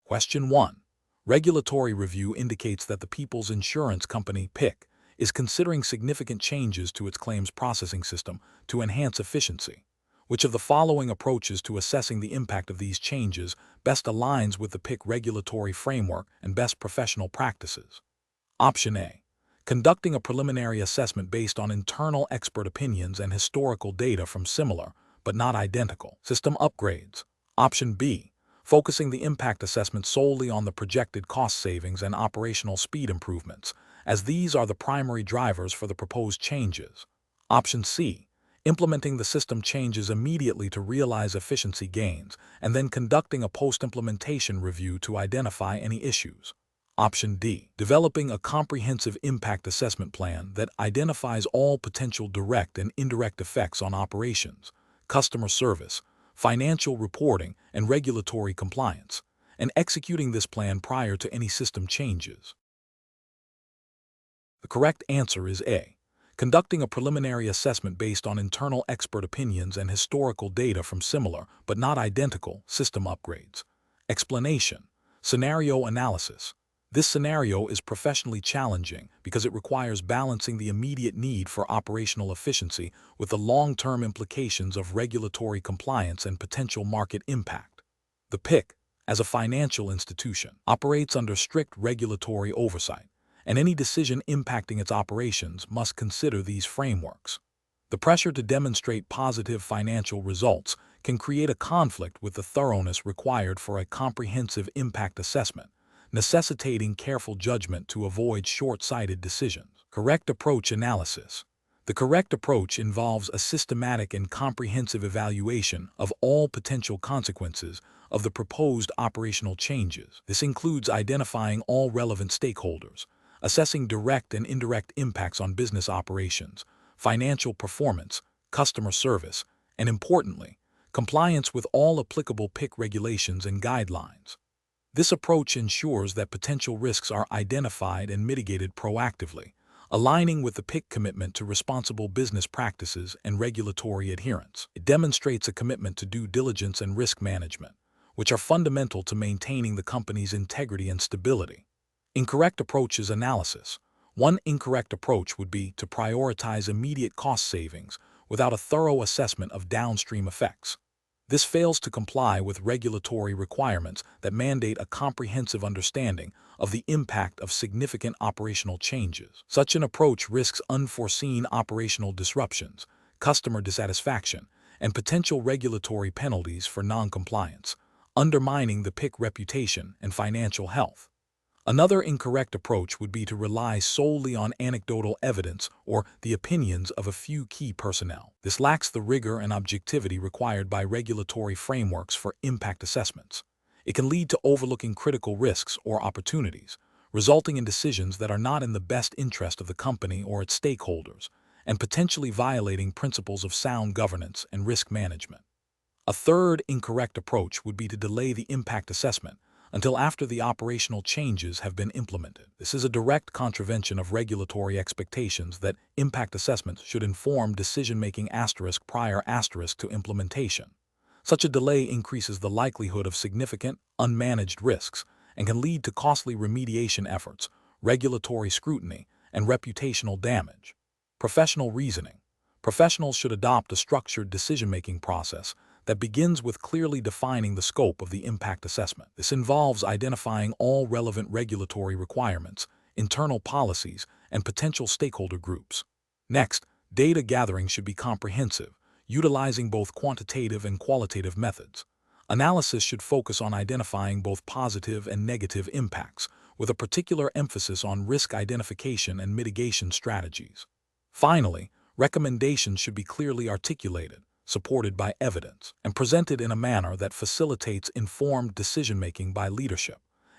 Question 1. Regulatory review indicates that the People's Insurance Company, PICC, is considering significant changes to its claims processing system to enhance efficiency. Which of the following approaches to assessing the impact of these changes best aligns with the PICC regulatory framework and best professional practices? Option A. Conducting a preliminary assessment based on internal expert opinions and historical data from similar, but not identical, system upgrades. Option B. Focusing the impact assessment solely on the projected cost savings and operational speed improvements, as these are the primary drivers for the proposed changes. Option C. Implementing the system changes immediately to realize efficiency gains, and then conducting a post-implementation review to identify any issues. Option D. Developing a comprehensive impact assessment plan that identifies all potential direct and indirect effects on operations, customer service, financial reporting, and regulatory compliance, and executing this plan prior to any system changes. The correct answer is A. Conducting a preliminary assessment based on internal expert opinions and historical data from similar, but not identical, system upgrades. Explanation. Scenario analysis. This scenario is professionally challenging because it requires balancing the immediate need for operational efficiency with the long-term implications of regulatory compliance and potential market impact. The PICC, as a financial institution, operates under strict regulatory oversight, and any decision impacting its operations must consider these frameworks. The pressure to demonstrate positive financial results can create a conflict with the thoroughness required for a comprehensive impact assessment, necessitating careful judgment to avoid short-sighted decisions. Correct approach analysis. The correct approach involves a systematic and comprehensive evaluation of all potential consequences of the proposed operational changes. This includes identifying all relevant stakeholders, assessing direct and indirect impacts on business operations, financial performance, customer service, and importantly, compliance with all applicable PICC regulations and guidelines. This approach ensures that potential risks are identified and mitigated proactively, aligning with the PICC commitment to responsible business practices and regulatory adherence. It demonstrates a commitment to due diligence and risk management, which are fundamental to maintaining the company's integrity and stability. Incorrect approaches analysis. One incorrect approach would be to prioritize immediate cost savings without a thorough assessment of downstream effects. This fails to comply with regulatory requirements that mandate a comprehensive understanding of the impact of significant operational changes. Such an approach risks unforeseen operational disruptions, customer dissatisfaction, and potential regulatory penalties for non-compliance, undermining the PICC reputation and financial health. Another incorrect approach would be to rely solely on anecdotal evidence or the opinions of a few key personnel. This lacks the rigor and objectivity required by regulatory frameworks for impact assessments. It can lead to overlooking critical risks or opportunities, resulting in decisions that are not in the best interest of the company or its stakeholders, and potentially violating principles of sound governance and risk management. A third incorrect approach would be to delay the impact assessment until after the operational changes have been implemented. This is a direct contravention of regulatory expectations that impact assessments should inform decision-making prior to implementation. Such a delay increases the likelihood of significant, unmanaged risks and can lead to costly remediation efforts, regulatory scrutiny, and reputational damage. Professional reasoning. Professionals should adopt a structured decision-making process that begins with clearly defining the scope of the impact assessment. This involves identifying all relevant regulatory requirements, internal policies, and potential stakeholder groups. Next, data gathering should be comprehensive, utilizing both quantitative and qualitative methods. Analysis should focus on identifying both positive and negative impacts, with a particular emphasis on risk identification and mitigation strategies. Finally, recommendations should be clearly articulated, supported by evidence, and presented in a manner that facilitates informed decision-making by leadership,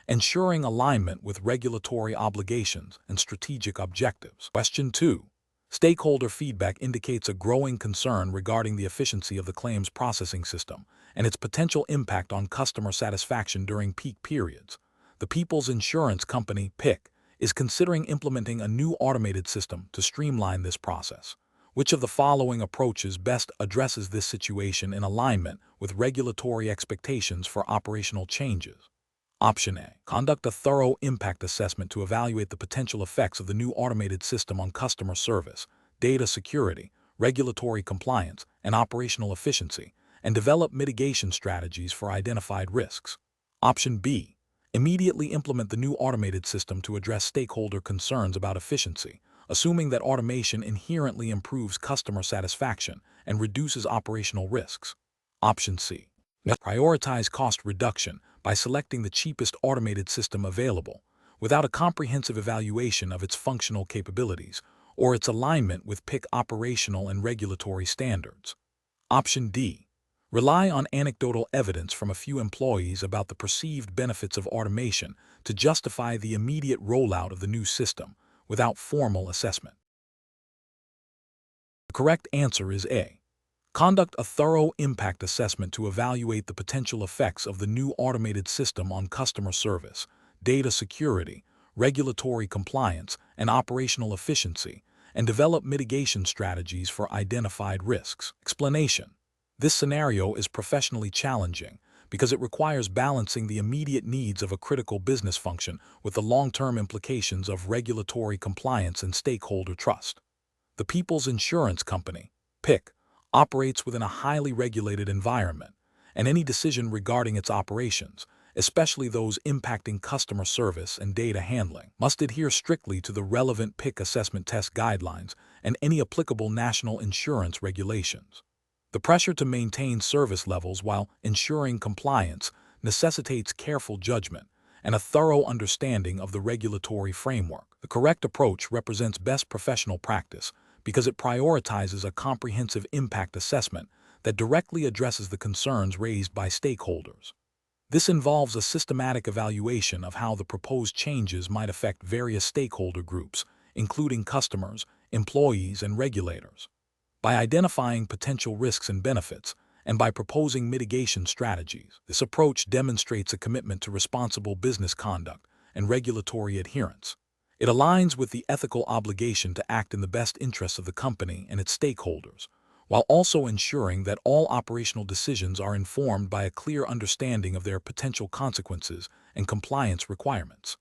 ensuring alignment with regulatory obligations and strategic objectives. Question 2. Stakeholder feedback indicates a growing concern regarding the efficiency of the claims processing system and its potential impact on customer satisfaction during peak periods. The People's Insurance Company, PICC, is considering implementing a new automated system to streamline this process. Which of the following approaches best addresses this situation in alignment with regulatory expectations for operational changes? Option A. Conduct a thorough impact assessment to evaluate the potential effects of the new automated system on customer service, data security, regulatory compliance, and operational efficiency, and develop mitigation strategies for identified risks. Option B. Immediately implement the new automated system to address stakeholder concerns about efficiency, assuming that automation inherently improves customer satisfaction and reduces operational risks. Option C. Prioritize cost reduction by selecting the cheapest automated system available, without a comprehensive evaluation of its functional capabilities or its alignment with PICC operational and regulatory standards. Option D. Rely on anecdotal evidence from a few employees about the perceived benefits of automation to justify the immediate rollout of the new system, without formal assessment. The correct answer is A. Conduct a thorough impact assessment to evaluate the potential effects of the new automated system on customer service, data security, regulatory compliance, and operational efficiency, and develop mitigation strategies for identified risks. Explanation. This scenario is professionally challenging because it requires balancing the immediate needs of a critical business function with the long-term implications of regulatory compliance and stakeholder trust. The People's Insurance Company, PICC, operates within a highly regulated environment, and any decision regarding its operations, especially those impacting customer service and data handling, must adhere strictly to the relevant PICC assessment test guidelines and any applicable national insurance regulations. The pressure to maintain service levels while ensuring compliance necessitates careful judgment and a thorough understanding of the regulatory framework. The correct approach represents best professional practice because it prioritizes a comprehensive impact assessment that directly addresses the concerns raised by stakeholders. This involves a systematic evaluation of how the proposed changes might affect various stakeholder groups, including customers, employees, and regulators. By identifying potential risks and benefits, and by proposing mitigation strategies, this approach demonstrates a commitment to responsible business conduct and regulatory adherence. It aligns with the ethical obligation to act in the best interests of the company and its stakeholders, while also ensuring that all operational decisions are informed by a clear understanding of their potential consequences and compliance requirements.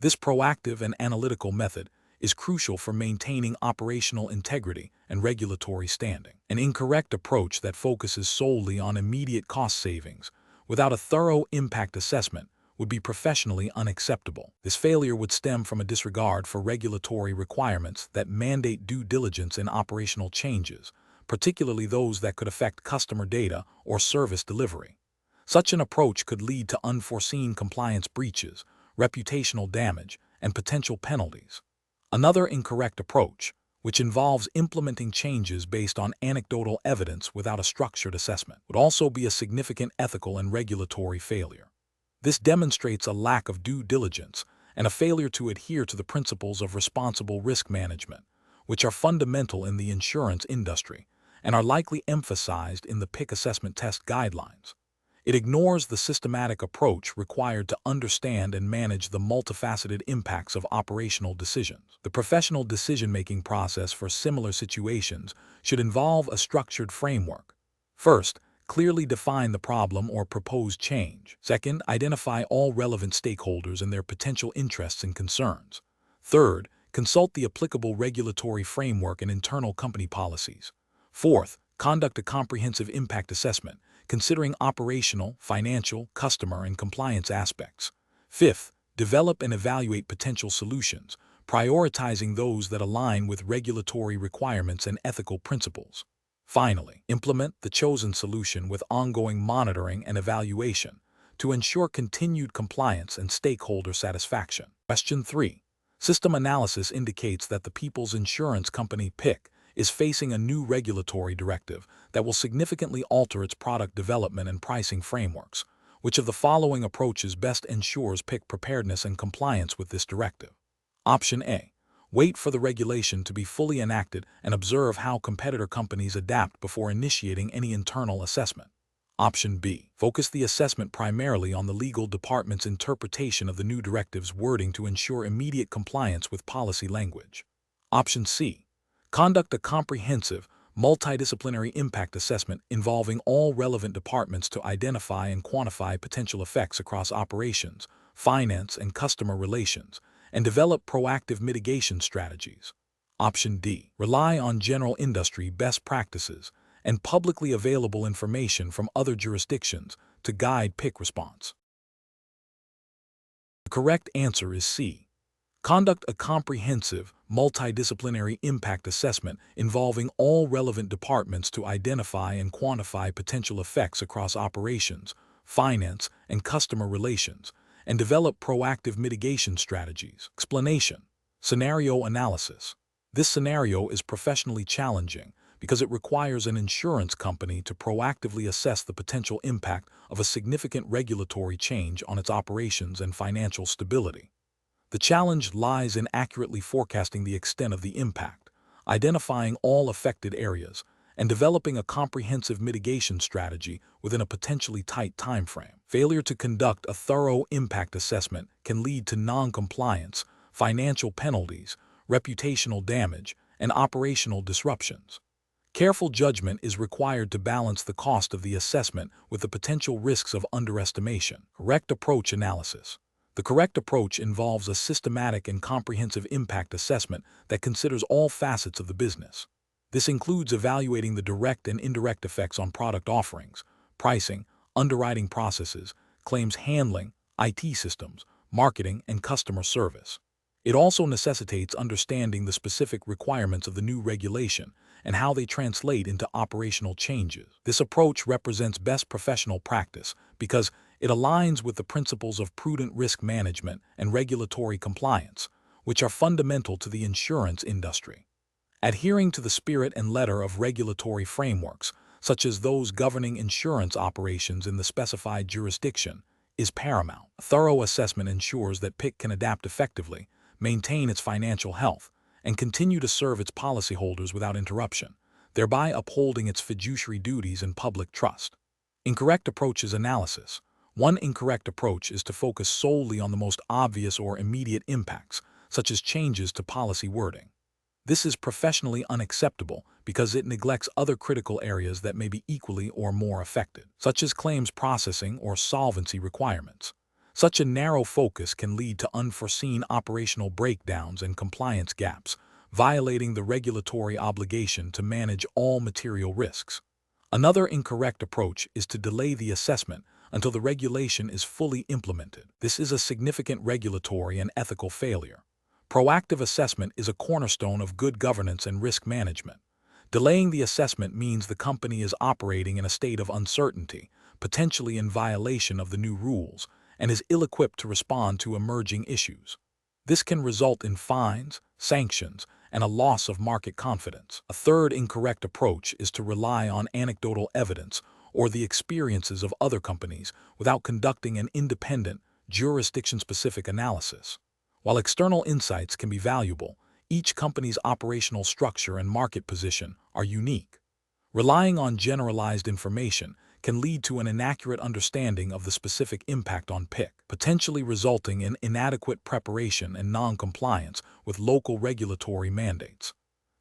This proactive and analytical method is crucial for maintaining operational integrity and regulatory standing. An incorrect approach that focuses solely on immediate cost savings without a thorough impact assessment would be professionally unacceptable. This failure would stem from a disregard for regulatory requirements that mandate due diligence in operational changes, particularly those that could affect customer data or service delivery. Such an approach could lead to unforeseen compliance breaches, reputational damage, and potential penalties. Another incorrect approach, which involves implementing changes based on anecdotal evidence without a structured assessment, would also be a significant ethical and regulatory failure. This demonstrates a lack of due diligence and a failure to adhere to the principles of responsible risk management, which are fundamental in the insurance industry and are likely emphasized in the PICC assessment test guidelines. It ignores the systematic approach required to understand and manage the multifaceted impacts of operational decisions. The professional decision-making process for similar situations should involve a structured framework. First, clearly define the problem or proposed change. Second, identify all relevant stakeholders and their potential interests and concerns. Third, consult the applicable regulatory framework and internal company policies. Fourth, conduct a comprehensive impact assessment, considering operational, financial, customer, and compliance aspects. Fifth, develop and evaluate potential solutions, prioritizing those that align with regulatory requirements and ethical principles. Finally, implement the chosen solution with ongoing monitoring and evaluation to ensure continued compliance and stakeholder satisfaction. Question 3. System analysis indicates that the People's Insurance Company, PICC, is facing a new regulatory directive that will significantly alter its product development and pricing frameworks. Which of the following approaches best ensures PICC preparedness and compliance with this directive? Option A. Wait for the regulation to be fully enacted and observe how competitor companies adapt before initiating any internal assessment. Option B. Focus the assessment primarily on the legal department's interpretation of the new directive's wording to ensure immediate compliance with policy language. Option C. Conduct a comprehensive, multidisciplinary impact assessment involving all relevant departments to identify and quantify potential effects across operations, finance, and customer relations, and develop proactive mitigation strategies. Option D. Rely on general industry best practices and publicly available information from other jurisdictions to guide PICC response. The correct answer is C. Conduct a comprehensive, multidisciplinary impact assessment involving all relevant departments to identify and quantify potential effects across operations, finance, and customer relations, and develop proactive mitigation strategies. Explanation. Scenario analysis. This scenario is professionally challenging because it requires an insurance company to proactively assess the potential impact of a significant regulatory change on its operations and financial stability. The challenge lies in accurately forecasting the extent of the impact, identifying all affected areas, and developing a comprehensive mitigation strategy within a potentially tight timeframe. Failure to conduct a thorough impact assessment can lead to non-compliance, financial penalties, reputational damage, and operational disruptions. Careful judgment is required to balance the cost of the assessment with the potential risks of underestimation. Correct approach analysis. The correct approach involves a systematic and comprehensive impact assessment that considers all facets of the business. This includes evaluating the direct and indirect effects on product offerings, pricing, underwriting processes, claims handling, IT systems, marketing, and customer service. It also necessitates understanding the specific requirements of the new regulation and how they translate into operational changes. This approach represents best professional practice because it aligns with the principles of prudent risk management and regulatory compliance, which are fundamental to the insurance industry. Adhering to the spirit and letter of regulatory frameworks, such as those governing insurance operations in the specified jurisdiction, is paramount. A thorough assessment ensures that PICC can adapt effectively, maintain its financial health, and continue to serve its policyholders without interruption, thereby upholding its fiduciary duties and public trust. Incorrect approaches analysis. One incorrect approach is to focus solely on the most obvious or immediate impacts, such as changes to policy wording. This is professionally unacceptable because it neglects other critical areas that may be equally or more affected, such as claims processing or solvency requirements. Such a narrow focus can lead to unforeseen operational breakdowns and compliance gaps, violating the regulatory obligation to manage all material risks. Another incorrect approach is to delay the assessment until the regulation is fully implemented. This is a significant regulatory and ethical failure. Proactive assessment is a cornerstone of good governance and risk management. Delaying the assessment means the company is operating in a state of uncertainty, potentially in violation of the new rules, and is ill-equipped to respond to emerging issues. This can result in fines, sanctions, and a loss of market confidence. A third incorrect approach is to rely on anecdotal evidence or the experiences of other companies without conducting an independent, jurisdiction-specific analysis. While external insights can be valuable, each company's operational structure and market position are unique. Relying on generalized information can lead to an inaccurate understanding of the specific impact on PICC, potentially resulting in inadequate preparation and non-compliance with local regulatory mandates.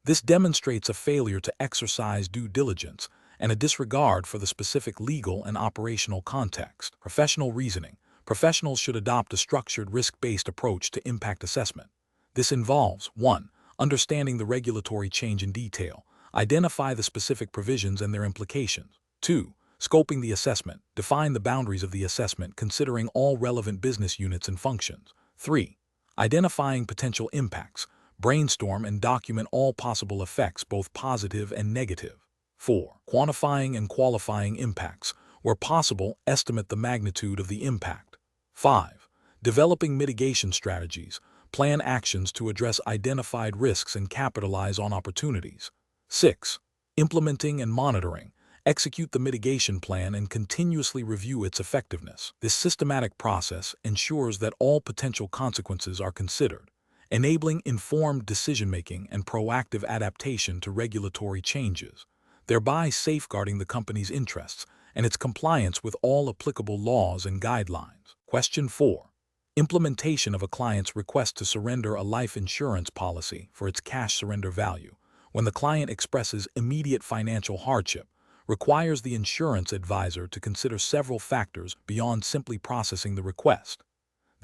This demonstrates a failure to exercise due diligence and a disregard for the specific legal and operational context. Professional reasoning. Professionals should adopt a structured risk-based approach to impact assessment. This involves 1. Understanding the regulatory change in detail. Identify the specific provisions and their implications. 2. Scoping the assessment. Define the boundaries of the assessment considering all relevant business units and functions. 3. Identifying potential impacts. Brainstorm and document all possible effects, both positive and negative. 4. Quantifying and qualifying impacts. Where possible, estimate the magnitude of the impact. 5. Developing mitigation strategies. Plan actions to address identified risks and capitalize on opportunities. 6. Implementing and monitoring. Execute the mitigation plan and continuously review its effectiveness. This systematic process ensures that all potential consequences are considered, enabling informed decision-making and proactive adaptation to regulatory changes, thereby safeguarding the company's interests and its compliance with all applicable laws and guidelines. Question 4. Implementation of a client's request to surrender a life insurance policy for its cash surrender value, when the client expresses immediate financial hardship, requires the insurance advisor to consider several factors beyond simply processing the request.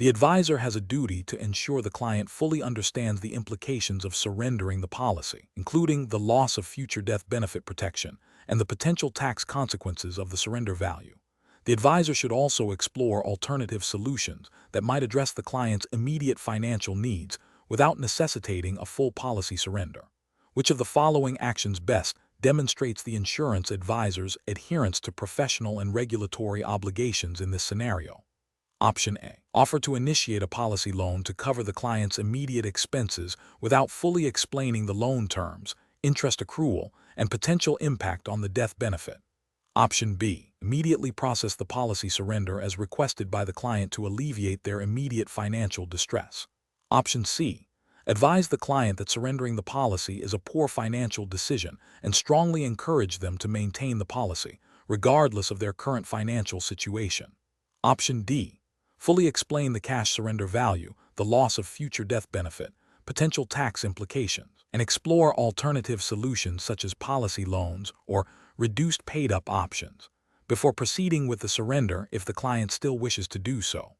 The advisor has a duty to ensure the client fully understands the implications of surrendering the policy, including the loss of future death benefit protection and the potential tax consequences of the surrender value. The advisor should also explore alternative solutions that might address the client's immediate financial needs without necessitating a full policy surrender. Which of the following actions best demonstrates the insurance advisor's adherence to professional and regulatory obligations in this scenario? Option A. Offer to initiate a policy loan to cover the client's immediate expenses without fully explaining the loan terms, interest accrual, and potential impact on the death benefit. Option B. Immediately process the policy surrender as requested by the client to alleviate their immediate financial distress. Option C. Advise the client that surrendering the policy is a poor financial decision and strongly encourage them to maintain the policy, regardless of their current financial situation. Option D. Fully explain the cash surrender value, the loss of future death benefit, potential tax implications, and explore alternative solutions such as policy loans or reduced paid-up options before proceeding with the surrender if the client still wishes to do so.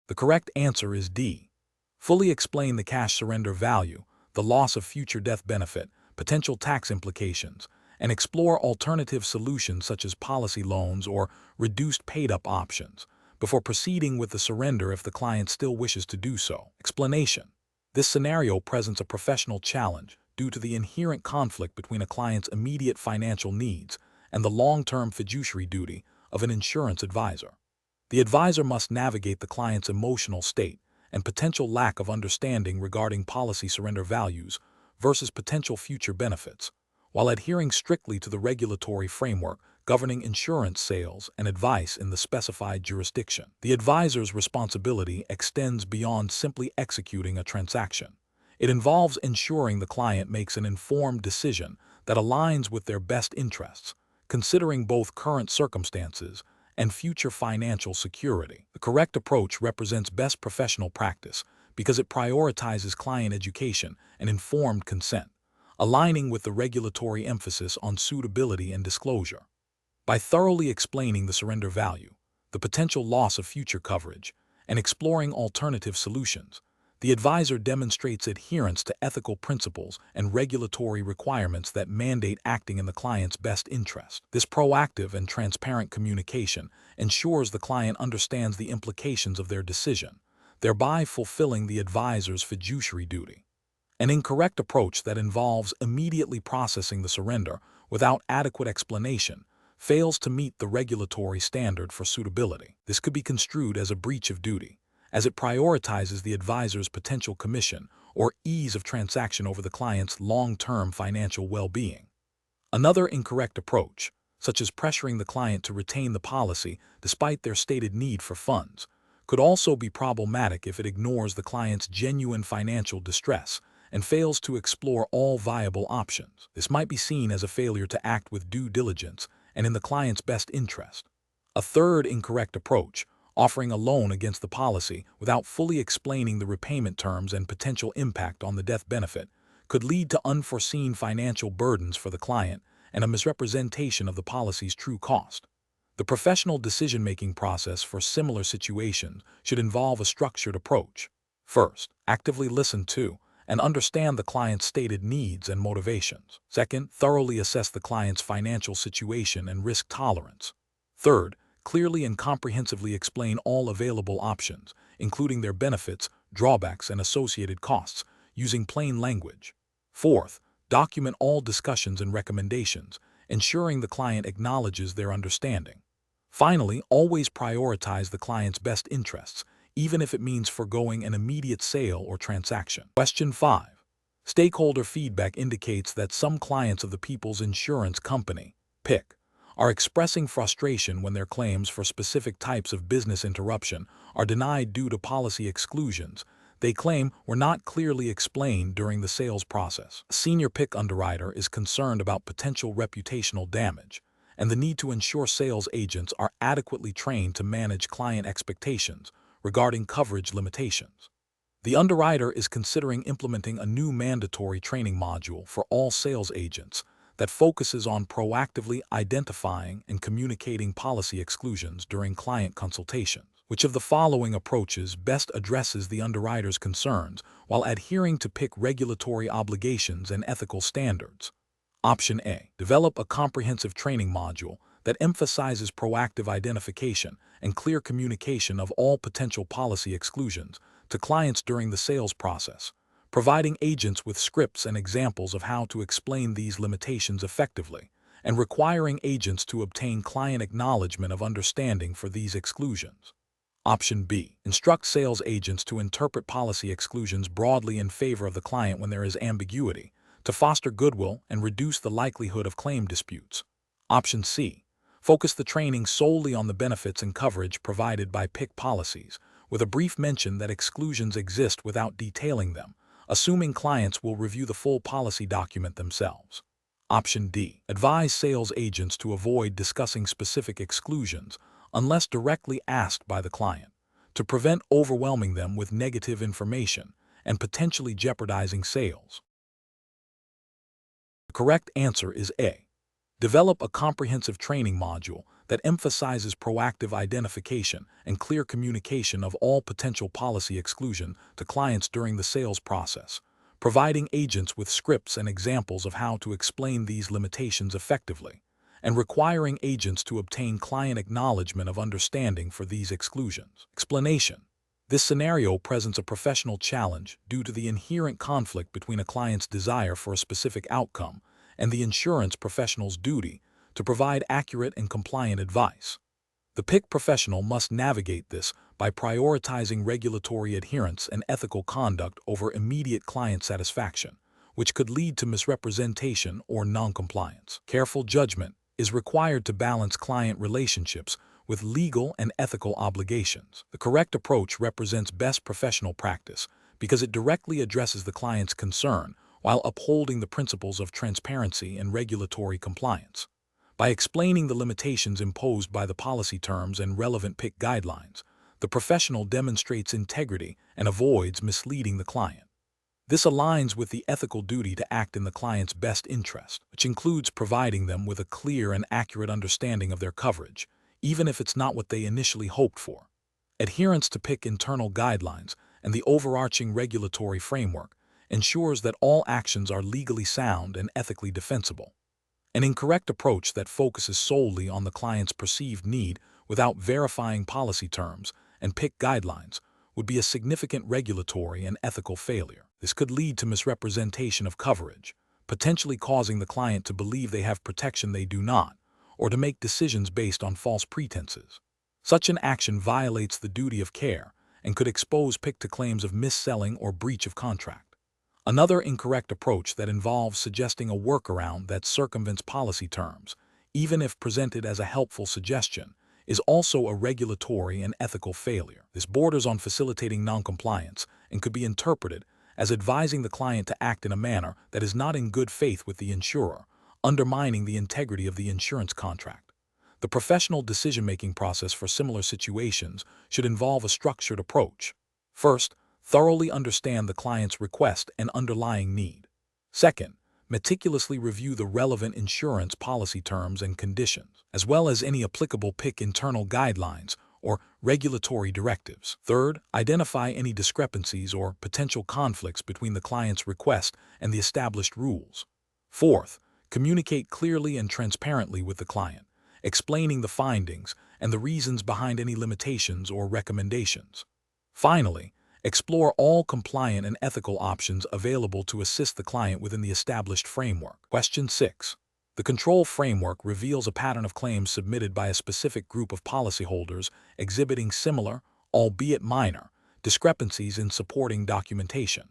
The correct answer is D. Fully explain the cash surrender value, the loss of future death benefit, potential tax implications, and explore alternative solutions such as policy loans or reduced paid-up options before proceeding with the surrender if the client still wishes to do so. Explanation. This scenario presents a professional challenge due to the inherent conflict between a client's immediate financial needs and the long-term fiduciary duty of an insurance advisor. The advisor must navigate the client's emotional state and potential lack of understanding regarding policy surrender values versus potential future benefits, while adhering strictly to the regulatory framework governing insurance sales and advice in the specified jurisdiction. The advisor's responsibility extends beyond simply executing a transaction. It involves ensuring the client makes an informed decision that aligns with their best interests, considering both current circumstances and future financial security. The correct approach represents best professional practice because it prioritizes client education and informed consent, aligning with the regulatory emphasis on suitability and disclosure. By thoroughly explaining the surrender value, the potential loss of future coverage, and exploring alternative solutions, the advisor demonstrates adherence to ethical principles and regulatory requirements that mandate acting in the client's best interest. This proactive and transparent communication ensures the client understands the implications of their decision, thereby fulfilling the advisor's fiduciary duty. An incorrect approach that involves immediately processing the surrender without adequate explanation fails to meet the regulatory standard for suitability. This could be construed as a breach of duty, as it prioritizes the advisor's potential commission or ease of transaction over the client's long-term financial well-being. Another incorrect approach, such as pressuring the client to retain the policy despite their stated need for funds, could also be problematic if it ignores the client's genuine financial distress and fails to explore all viable options. This might be seen as a failure to act with due diligence and in the client's best interest. A third incorrect approach, offering a loan against the policy without fully explaining the repayment terms and potential impact on the death benefit, could lead to unforeseen financial burdens for the client and a misrepresentation of the policy's true cost. The professional decision-making process for similar situations should involve a structured approach. First, actively listen to and understand the client's stated needs and motivations. Second, thoroughly assess the client's financial situation and risk tolerance. Third, clearly and comprehensively explain all available options, including their benefits, drawbacks, and associated costs, using plain language. Fourth, document all discussions and recommendations, ensuring the client acknowledges their understanding. Finally, always prioritize the client's best interests, even if it means foregoing an immediate sale or transaction. Question 5. Stakeholder feedback indicates that some clients of the People's Insurance Company, PICC, are expressing frustration when their claims for specific types of business interruption are denied due to policy exclusions they claim were not clearly explained during the sales process. A senior PICC underwriter is concerned about potential reputational damage and the need to ensure sales agents are adequately trained to manage client expectations regarding coverage limitations. The underwriter is considering implementing a new mandatory training module for all sales agents that focuses on proactively identifying and communicating policy exclusions during client consultations. Which of the following approaches best addresses the underwriter's concerns while adhering to PICC regulatory obligations and ethical standards? Option A. Develop a comprehensive training module that emphasizes proactive identification and clear communication of all potential policy exclusions to clients during the sales process, providing agents with scripts and examples of how to explain these limitations effectively, and requiring agents to obtain client acknowledgement of understanding for these exclusions. Option B. Instruct sales agents to interpret policy exclusions broadly in favor of the client when there is ambiguity, to foster goodwill and reduce the likelihood of claim disputes. Option C. Focus the training solely on the benefits and coverage provided by PICC policies, with a brief mention that exclusions exist without detailing them, assuming clients will review the full policy document themselves. Option D. Advise sales agents to avoid discussing specific exclusions unless directly asked by the client, to prevent overwhelming them with negative information and potentially jeopardizing sales. The correct answer is A. Develop a comprehensive training module that emphasizes proactive identification and clear communication of all potential policy exclusion to clients during the sales process, providing agents with scripts and examples of how to explain these limitations effectively, and requiring agents to obtain client acknowledgement of understanding for these exclusions. Explanation. This scenario presents a professional challenge due to the inherent conflict between a client's desire for a specific outcome and the insurance professional's duty to provide accurate and compliant advice. The PICC professional must navigate this by prioritizing regulatory adherence and ethical conduct over immediate client satisfaction, which could lead to misrepresentation or noncompliance. Careful judgment is required to balance client relationships with legal and ethical obligations. The correct approach represents best professional practice because it directly addresses the client's concern while upholding the principles of transparency and regulatory compliance. By explaining the limitations imposed by the policy terms and relevant PICC guidelines, the professional demonstrates integrity and avoids misleading the client. This aligns with the ethical duty to act in the client's best interest, which includes providing them with a clear and accurate understanding of their coverage, even if it's not what they initially hoped for. Adherence to PICC internal guidelines and the overarching regulatory framework ensures that all actions are legally sound and ethically defensible. An incorrect approach that focuses solely on the client's perceived need without verifying policy terms and PICC guidelines would be a significant regulatory and ethical failure. This could lead to misrepresentation of coverage, potentially causing the client to believe they have protection they do not, or to make decisions based on false pretenses. Such an action violates the duty of care and could expose PICC to claims of mis-selling or breach of contract. Another incorrect approach that involves suggesting a workaround that circumvents policy terms, even if presented as a helpful suggestion, is also a regulatory and ethical failure. This borders on facilitating noncompliance and could be interpreted as advising the client to act in a manner that is not in good faith with the insurer, undermining the integrity of the insurance contract. The professional decision-making process for similar situations should involve a structured approach. First, thoroughly understand the client's request and underlying need. Second, meticulously review the relevant insurance policy terms and conditions, as well as any applicable PICC internal guidelines or regulatory directives. Third, identify any discrepancies or potential conflicts between the client's request and the established rules. Fourth, communicate clearly and transparently with the client, explaining the findings and the reasons behind any limitations or recommendations. Finally, explore all compliant and ethical options available to assist the client within the established framework. Question 6. The control framework reveals a pattern of claims submitted by a specific group of policyholders exhibiting similar, albeit minor, discrepancies in supporting documentation.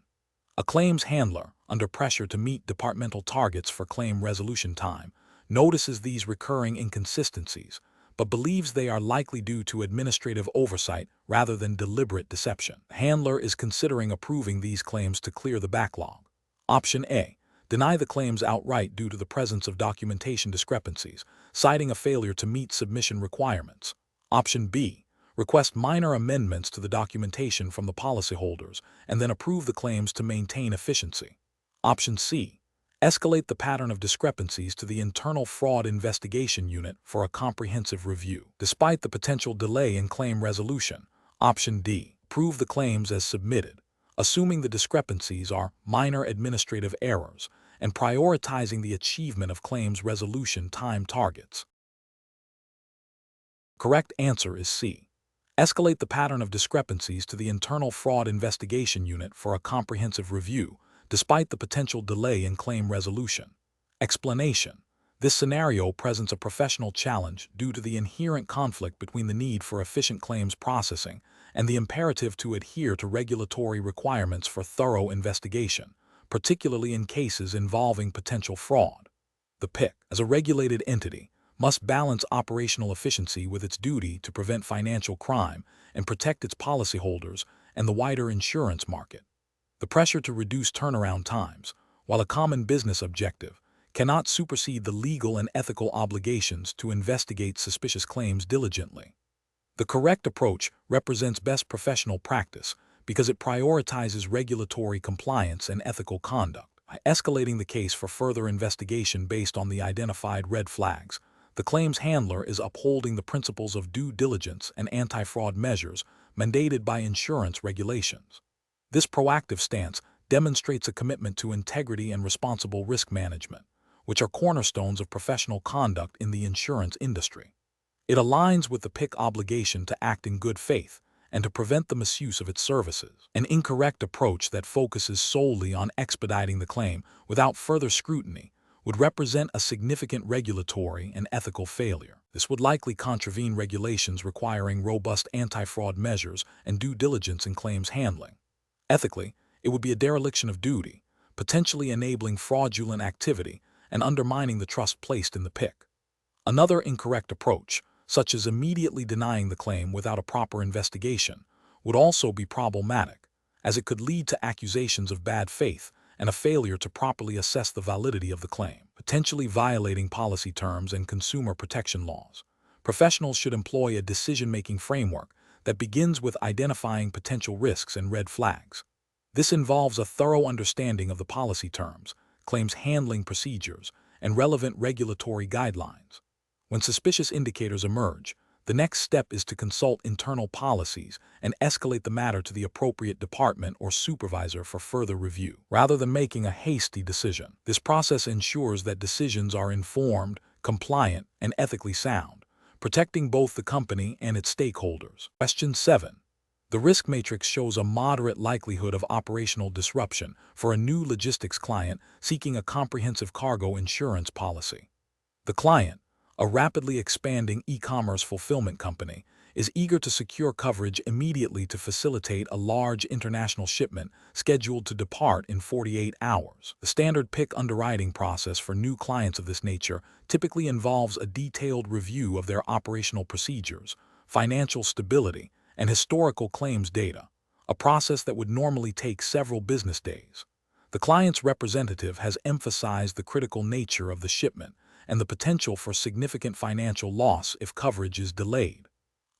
A claims handler, under pressure to meet departmental targets for claim resolution time, notices these recurring inconsistencies, but believes they are likely due to administrative oversight rather than deliberate deception. The handler is considering approving these claims to clear the backlog. Option A. Deny the claims outright due to the presence of documentation discrepancies, citing a failure to meet submission requirements. Option B. Request minor amendments to the documentation from the policyholders and then approve the claims to maintain efficiency. Option C. Escalate the pattern of discrepancies to the Internal Fraud Investigation Unit for a comprehensive review. Despite the potential delay in claim resolution, option D, prove the claims as submitted, assuming the discrepancies are minor administrative errors and prioritizing the achievement of claims resolution time targets. Correct answer is C. Escalate the pattern of discrepancies to the Internal Fraud Investigation Unit for a comprehensive review, despite the potential delay in claim resolution. Explanation: this scenario presents a professional challenge due to the inherent conflict between the need for efficient claims processing and the imperative to adhere to regulatory requirements for thorough investigation, particularly in cases involving potential fraud. The PICC, as a regulated entity, must balance operational efficiency with its duty to prevent financial crime and protect its policyholders and the wider insurance market. The pressure to reduce turnaround times, while a common business objective, cannot supersede the legal and ethical obligations to investigate suspicious claims diligently. The correct approach represents best professional practice because it prioritizes regulatory compliance and ethical conduct. By escalating the case for further investigation based on the identified red flags, the claims handler is upholding the principles of due diligence and anti-fraud measures mandated by insurance regulations. This proactive stance demonstrates a commitment to integrity and responsible risk management, which are cornerstones of professional conduct in the insurance industry. It aligns with the PICC obligation to act in good faith and to prevent the misuse of its services. An incorrect approach that focuses solely on expediting the claim without further scrutiny would represent a significant regulatory and ethical failure. This would likely contravene regulations requiring robust anti-fraud measures and due diligence in claims handling. Ethically, it would be a dereliction of duty, potentially enabling fraudulent activity and undermining the trust placed in the PICC. Another incorrect approach, such as immediately denying the claim without a proper investigation, would also be problematic, as it could lead to accusations of bad faith and a failure to properly assess the validity of the claim, potentially violating policy terms and consumer protection laws. Professionals should employ a decision-making framework that begins with identifying potential risks and red flags. This involves a thorough understanding of the policy terms, claims handling procedures, and relevant regulatory guidelines. When suspicious indicators emerge, the next step is to consult internal policies and escalate the matter to the appropriate department or supervisor for further review, rather than making a hasty decision. This process ensures that decisions are informed, compliant, and ethically sound, protecting both the company and its stakeholders. Question 7. The risk matrix shows a moderate likelihood of operational disruption for a new logistics client seeking a comprehensive cargo insurance policy. The client, a rapidly expanding e-commerce fulfillment company, is eager to secure coverage immediately to facilitate a large international shipment scheduled to depart in 48 hours. The standard PICC underwriting process for new clients of this nature typically involves a detailed review of their operational procedures, financial stability, and historical claims data, a process that would normally take several business days. The client's representative has emphasized the critical nature of the shipment and the potential for significant financial loss if coverage is delayed.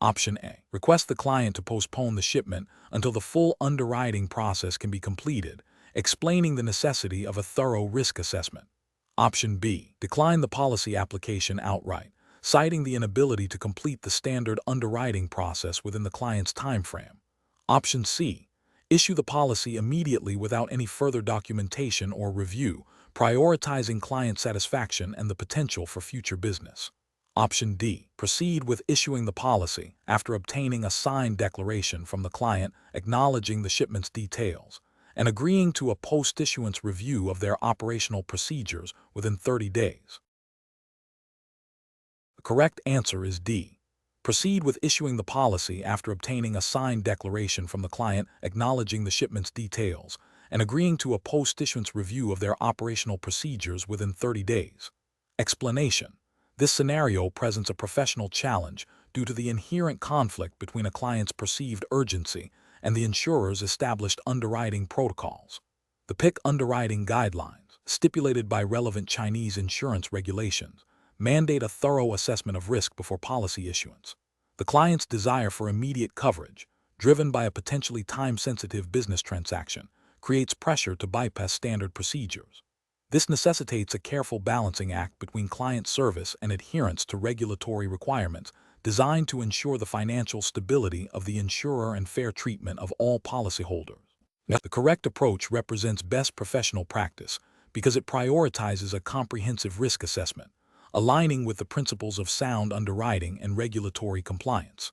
Option A. Request the client to postpone the shipment until the full underwriting process can be completed, explaining the necessity of a thorough risk assessment. Option B. Decline the policy application outright, citing the inability to complete the standard underwriting process within the client's timeframe. Option C. Issue the policy immediately without any further documentation or review, prioritizing client satisfaction and the potential for future business. Option D. Proceed with issuing the policy after obtaining a signed declaration from the client acknowledging the shipment's details and agreeing to a post-issuance review of their operational procedures within 30 days. The correct answer is D. Proceed with issuing the policy after obtaining a signed declaration from the client acknowledging the shipment's details and agreeing to a post-issuance review of their operational procedures within 30 days. Explanation: this scenario presents a professional challenge due to the inherent conflict between a client's perceived urgency and the insurer's established underwriting protocols. The PICC underwriting guidelines, stipulated by relevant Chinese insurance regulations, mandate a thorough assessment of risk before policy issuance. The client's desire for immediate coverage, driven by a potentially time-sensitive business transaction, creates pressure to bypass standard procedures. This necessitates a careful balancing act between client service and adherence to regulatory requirements designed to ensure the financial stability of the insurer and fair treatment of all policyholders. The correct approach represents best professional practice because it prioritizes a comprehensive risk assessment, aligning with the principles of sound underwriting and regulatory compliance.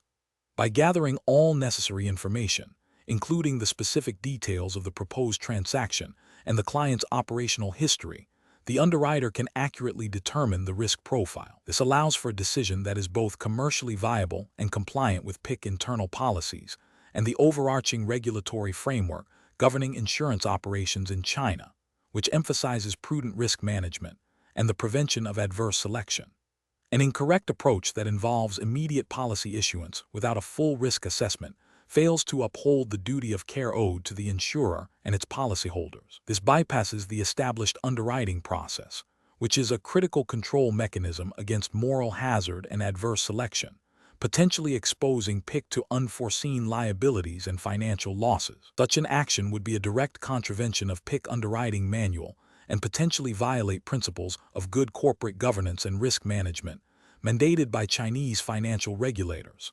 By gathering all necessary information, including the specific details of the proposed transaction and the client's operational history, the underwriter can accurately determine the risk profile. This allows for a decision that is both commercially viable and compliant with PICC internal policies and the overarching regulatory framework governing insurance operations in China, which emphasizes prudent risk management and the prevention of adverse selection. An incorrect approach that involves immediate policy issuance without a full risk assessment fails to uphold the duty of care owed to the insurer and its policyholders. This bypasses the established underwriting process, which is a critical control mechanism against moral hazard and adverse selection, potentially exposing PICC to unforeseen liabilities and financial losses. Such an action would be a direct contravention of PICC underwriting manual and potentially violate principles of good corporate governance and risk management mandated by Chinese financial regulators.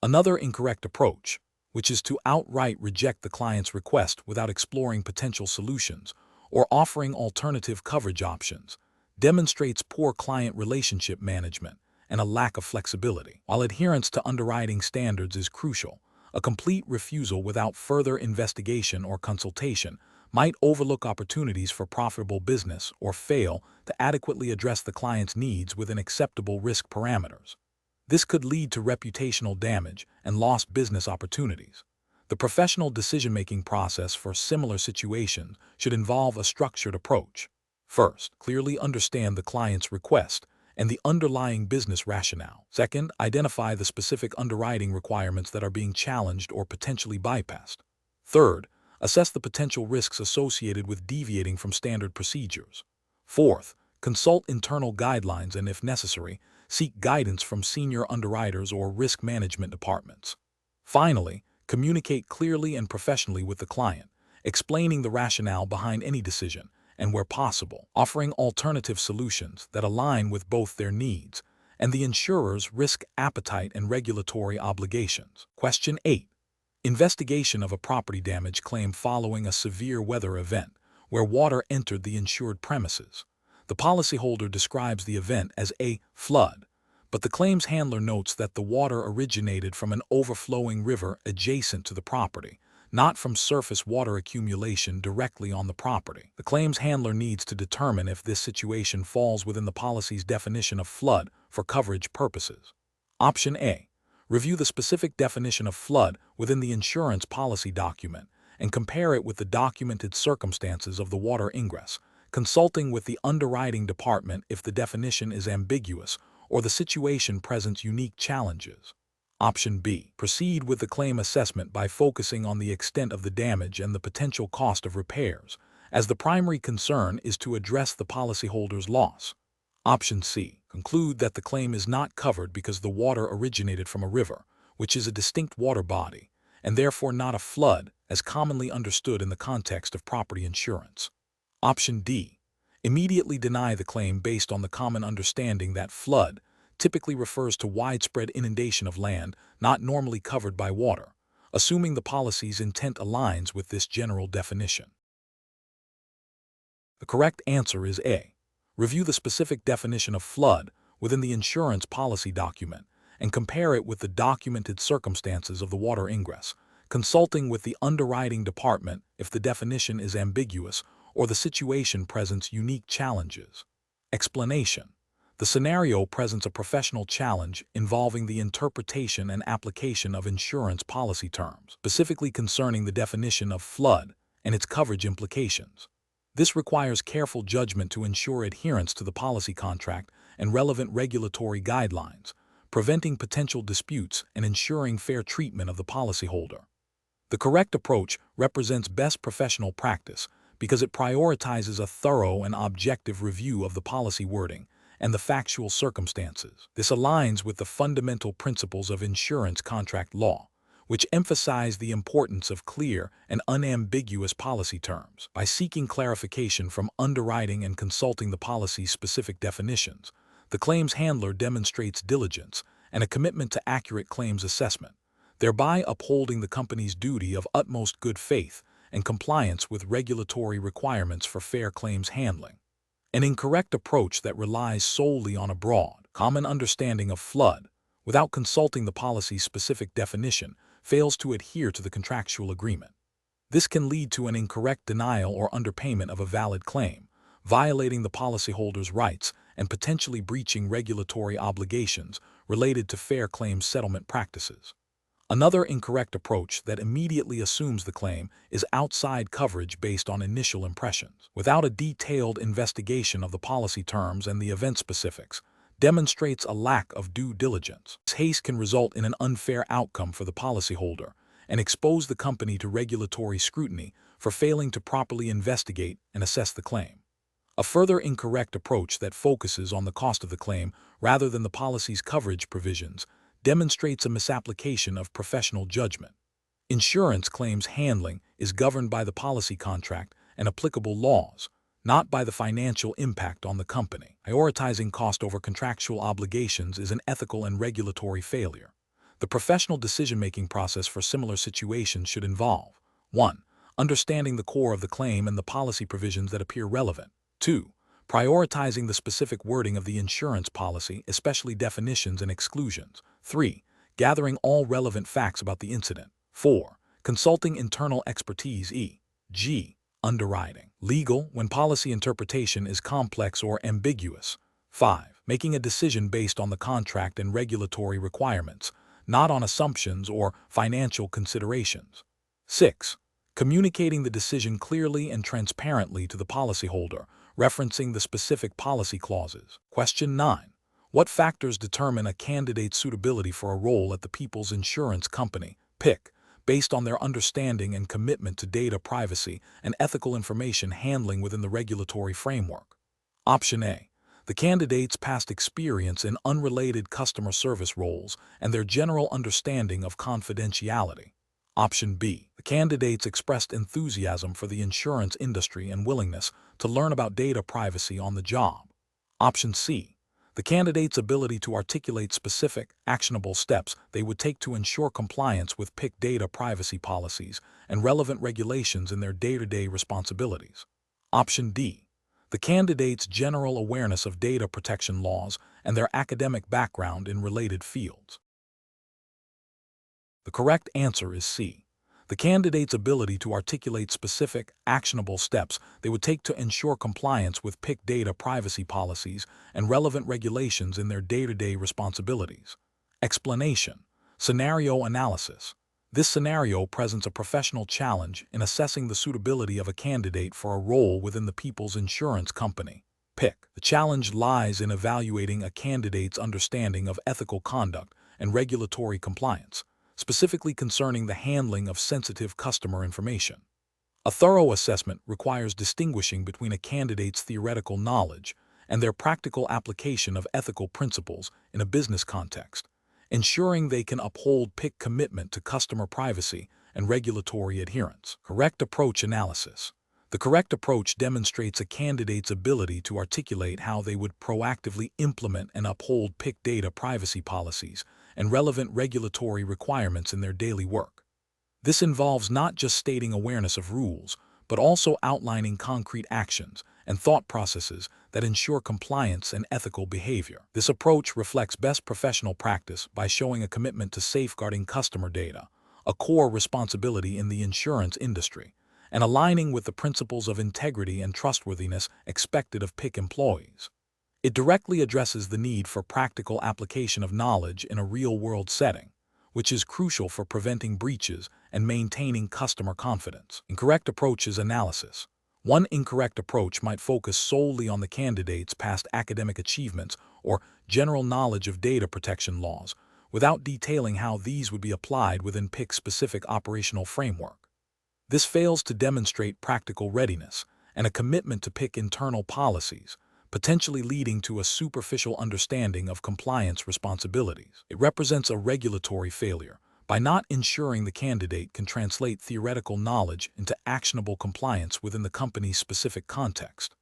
Another incorrect approach, which is to outright reject the client's request without exploring potential solutions or offering alternative coverage options, demonstrates poor client relationship management and a lack of flexibility. While adherence to underwriting standards is crucial, a complete refusal without further investigation or consultation might overlook opportunities for profitable business or fail to adequately address the client's needs within acceptable risk parameters. This could lead to reputational damage and lost business opportunities. The professional decision-making process for similar situations should involve a structured approach. First, clearly understand the client's request and the underlying business rationale. Second, identify the specific underwriting requirements that are being challenged or potentially bypassed. Third, assess the potential risks associated with deviating from standard procedures. Fourth, consult internal guidelines and, if necessary, seek guidance from senior underwriters or risk management departments. Finally, communicate clearly and professionally with the client, explaining the rationale behind any decision and, where possible, offering alternative solutions that align with both their needs and the insurer's risk appetite and regulatory obligations. Question 8. Investigation of a property damage claim following a severe weather event where water entered the insured premises. The policyholder describes the event as a flood, but the claims handler notes that the water originated from an overflowing river adjacent to the property, not from surface water accumulation directly on the property. The claims handler needs to determine if this situation falls within the policy's definition of flood for coverage purposes. Option A. Review the specific definition of flood within the insurance policy document and compare it with the documented circumstances of the water ingress, consulting with the underwriting department if the definition is ambiguous or the situation presents unique challenges. Option B. Proceed with the claim assessment by focusing on the extent of the damage and the potential cost of repairs, as the primary concern is to address the policyholder's loss. Option C. Conclude that the claim is not covered because the water originated from a river, which is a distinct water body, and therefore not a flood as commonly understood in the context of property insurance. Option D. Immediately deny the claim based on the common understanding that flood typically refers to widespread inundation of land not normally covered by water, assuming the policy's intent aligns with this general definition. The correct answer is A. Review the specific definition of flood within the insurance policy document and compare it with the documented circumstances of the water ingress, consulting with the underwriting department if the definition is ambiguous or the situation presents unique challenges. Explanation. The scenario presents a professional challenge involving the interpretation and application of insurance policy terms, specifically concerning the definition of flood and its coverage implications. This requires careful judgment to ensure adherence to the policy contract and relevant regulatory guidelines, preventing potential disputes and ensuring fair treatment of the policyholder. The correct approach represents best professional practice because it prioritizes a thorough and objective review of the policy wording and the factual circumstances. This aligns with the fundamental principles of insurance contract law, which emphasize the importance of clear and unambiguous policy terms. By seeking clarification from underwriting and consulting the policy's specific definitions, the claims handler demonstrates diligence and a commitment to accurate claims assessment, thereby upholding the company's duty of utmost good faith and compliance with regulatory requirements for fair claims handling. An incorrect approach that relies solely on a broad, common understanding of flood, without consulting the policy's specific definition, fails to adhere to the contractual agreement. This can lead to an incorrect denial or underpayment of a valid claim, violating the policyholder's rights and potentially breaching regulatory obligations related to fair claims settlement practices. Another incorrect approach that immediately assumes the claim is outside coverage based on initial impressions, without a detailed investigation of the policy terms and the event specifics, demonstrates a lack of due diligence. This haste can result in an unfair outcome for the policyholder and expose the company to regulatory scrutiny for failing to properly investigate and assess the claim. A further incorrect approach that focuses on the cost of the claim rather than the policy's coverage provisions demonstrates a misapplication of professional judgment. Insurance claims handling is governed by the policy contract and applicable laws, not by the financial impact on the company. Prioritizing cost over contractual obligations is an ethical and regulatory failure. The professional decision-making process for similar situations should involve 1. Understanding the core of the claim and the policy provisions that appear relevant. 2. Prioritizing the specific wording of the insurance policy, especially definitions and exclusions. 3. Gathering all relevant facts about the incident. 4. Consulting internal expertise, e.g., underwriting. Legal, when policy interpretation is complex or ambiguous. 5. Making a decision based on the contract and regulatory requirements, not on assumptions or financial considerations. 6. Communicating the decision clearly and transparently to the policyholder, referencing the specific policy clauses. Question 9. What factors determine a candidate's suitability for a role at the People's Insurance Company, PICC, based on their understanding and commitment to data privacy and ethical information handling within the regulatory framework? Option A. The candidate's past experience in unrelated customer service roles and their general understanding of confidentiality. Option B. The candidate's expressed enthusiasm for the insurance industry and willingness to learn about data privacy on the job. Option C. The candidate's ability to articulate specific, actionable steps they would take to ensure compliance with PICC data privacy policies and relevant regulations in their day-to-day responsibilities. Option D. The candidate's general awareness of data protection laws and their academic background in related fields. The correct answer is C. The candidate's ability to articulate specific, actionable steps they would take to ensure compliance with PICC data privacy policies and relevant regulations in their day-to-day responsibilities. Explanation. Scenario analysis. This scenario presents a professional challenge in assessing the suitability of a candidate for a role within the People's Insurance Company, PICC. The challenge lies in evaluating a candidate's understanding of ethical conduct and regulatory compliance, specifically concerning the handling of sensitive customer information. A thorough assessment requires distinguishing between a candidate's theoretical knowledge and their practical application of ethical principles in a business context, ensuring they can uphold PICC commitment to customer privacy and regulatory adherence. Correct approach analysis. The correct approach demonstrates a candidate's ability to articulate how they would proactively implement and uphold PICC data privacy policies and relevant regulatory requirements in their daily work. This involves not just stating awareness of rules, but also outlining concrete actions and thought processes that ensure compliance and ethical behavior. This approach reflects best professional practice by showing a commitment to safeguarding customer data, a core responsibility in the insurance industry, and aligning with the principles of integrity and trustworthiness expected of PICC employees. It directly addresses the need for practical application of knowledge in a real-world setting, which is crucial for preventing breaches and maintaining customer confidence. Incorrect approaches analysis. One incorrect approach might focus solely on the candidate's past academic achievements or general knowledge of data protection laws, without detailing how these would be applied within PICC's specific operational framework. This fails to demonstrate practical readiness and a commitment to PICC internal policies, potentially leading to a superficial understanding of compliance responsibilities. It represents a regulatory failure by not ensuring the candidate can translate theoretical knowledge into actionable compliance within the company's specific context.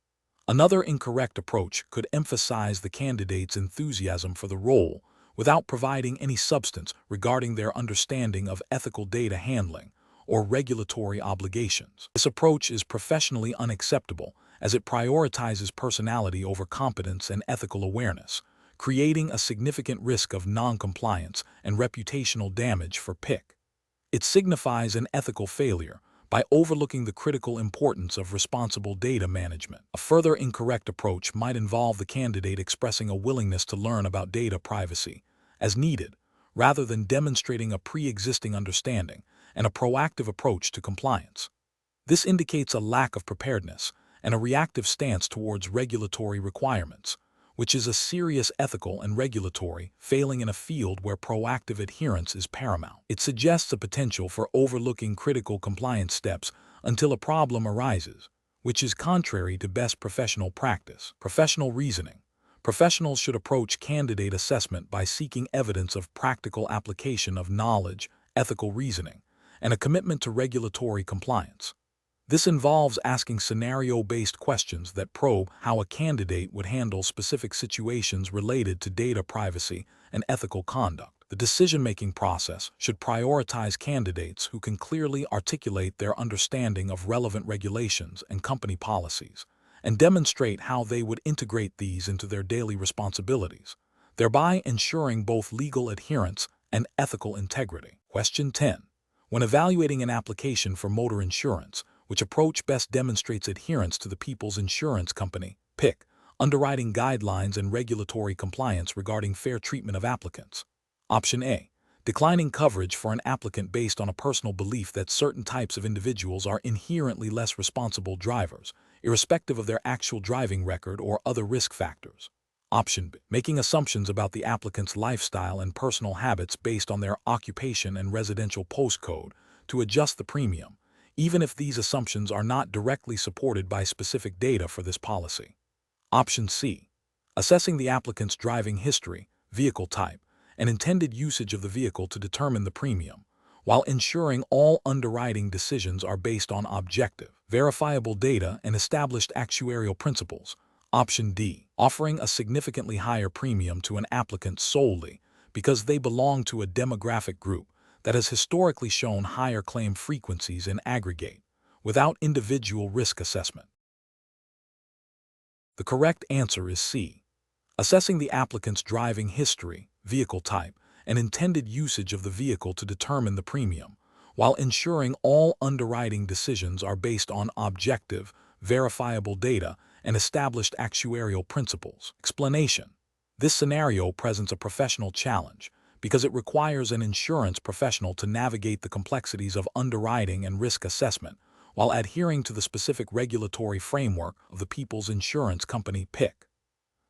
Another incorrect approach could emphasize the candidate's enthusiasm for the role without providing any substance regarding their understanding of ethical data handling or regulatory obligations. This approach is professionally unacceptable as it prioritizes personality over competence and ethical awareness, creating a significant risk of non-compliance and reputational damage for PICC. It signifies an ethical failure by overlooking the critical importance of responsible data management. A further incorrect approach might involve the candidate expressing a willingness to learn about data privacy as needed, rather than demonstrating a pre-existing understanding and a proactive approach to compliance. This indicates a lack of preparedness and a reactive stance towards regulatory requirements, which is a serious ethical and regulatory failing in a field where proactive adherence is paramount. It suggests a potential for overlooking critical compliance steps until a problem arises, which is contrary to best professional practice. Professional reasoning. Professionals should approach candidate assessment by seeking evidence of practical application of knowledge, ethical reasoning, and a commitment to regulatory compliance. This involves asking scenario-based questions that probe how a candidate would handle specific situations related to data privacy and ethical conduct. The decision-making process should prioritize candidates who can clearly articulate their understanding of relevant regulations and company policies, and demonstrate how they would integrate these into their daily responsibilities, thereby ensuring both legal adherence and ethical integrity. Question 10. When evaluating an application for motor insurance, which approach best demonstrates adherence to the People's Insurance Company, PICC, underwriting guidelines and regulatory compliance regarding fair treatment of applicants? Option A. Declining coverage for an applicant based on a personal belief that certain types of individuals are inherently less responsible drivers, irrespective of their actual driving record or other risk factors. Option B. Making assumptions about the applicant's lifestyle and personal habits based on their occupation and residential postcode to adjust the premium, even if these assumptions are not directly supported by specific data for this policy. Option C. Assessing the applicant's driving history, vehicle type, and intended usage of the vehicle to determine the premium, while ensuring all underwriting decisions are based on objective, verifiable data and established actuarial principles. Option D. Offering a significantly higher premium to an applicant solely because they belong to a demographic group that has historically shown higher claim frequencies in aggregate, without individual risk assessment. The correct answer is C. Assessing the applicant's driving history, vehicle type, and intended usage of the vehicle to determine the premium, while ensuring all underwriting decisions are based on objective, verifiable data and established actuarial principles. Explanation. This scenario presents a professional challenge because it requires an insurance professional to navigate the complexities of underwriting and risk assessment while adhering to the specific regulatory framework of the People's Insurance Company, PICC.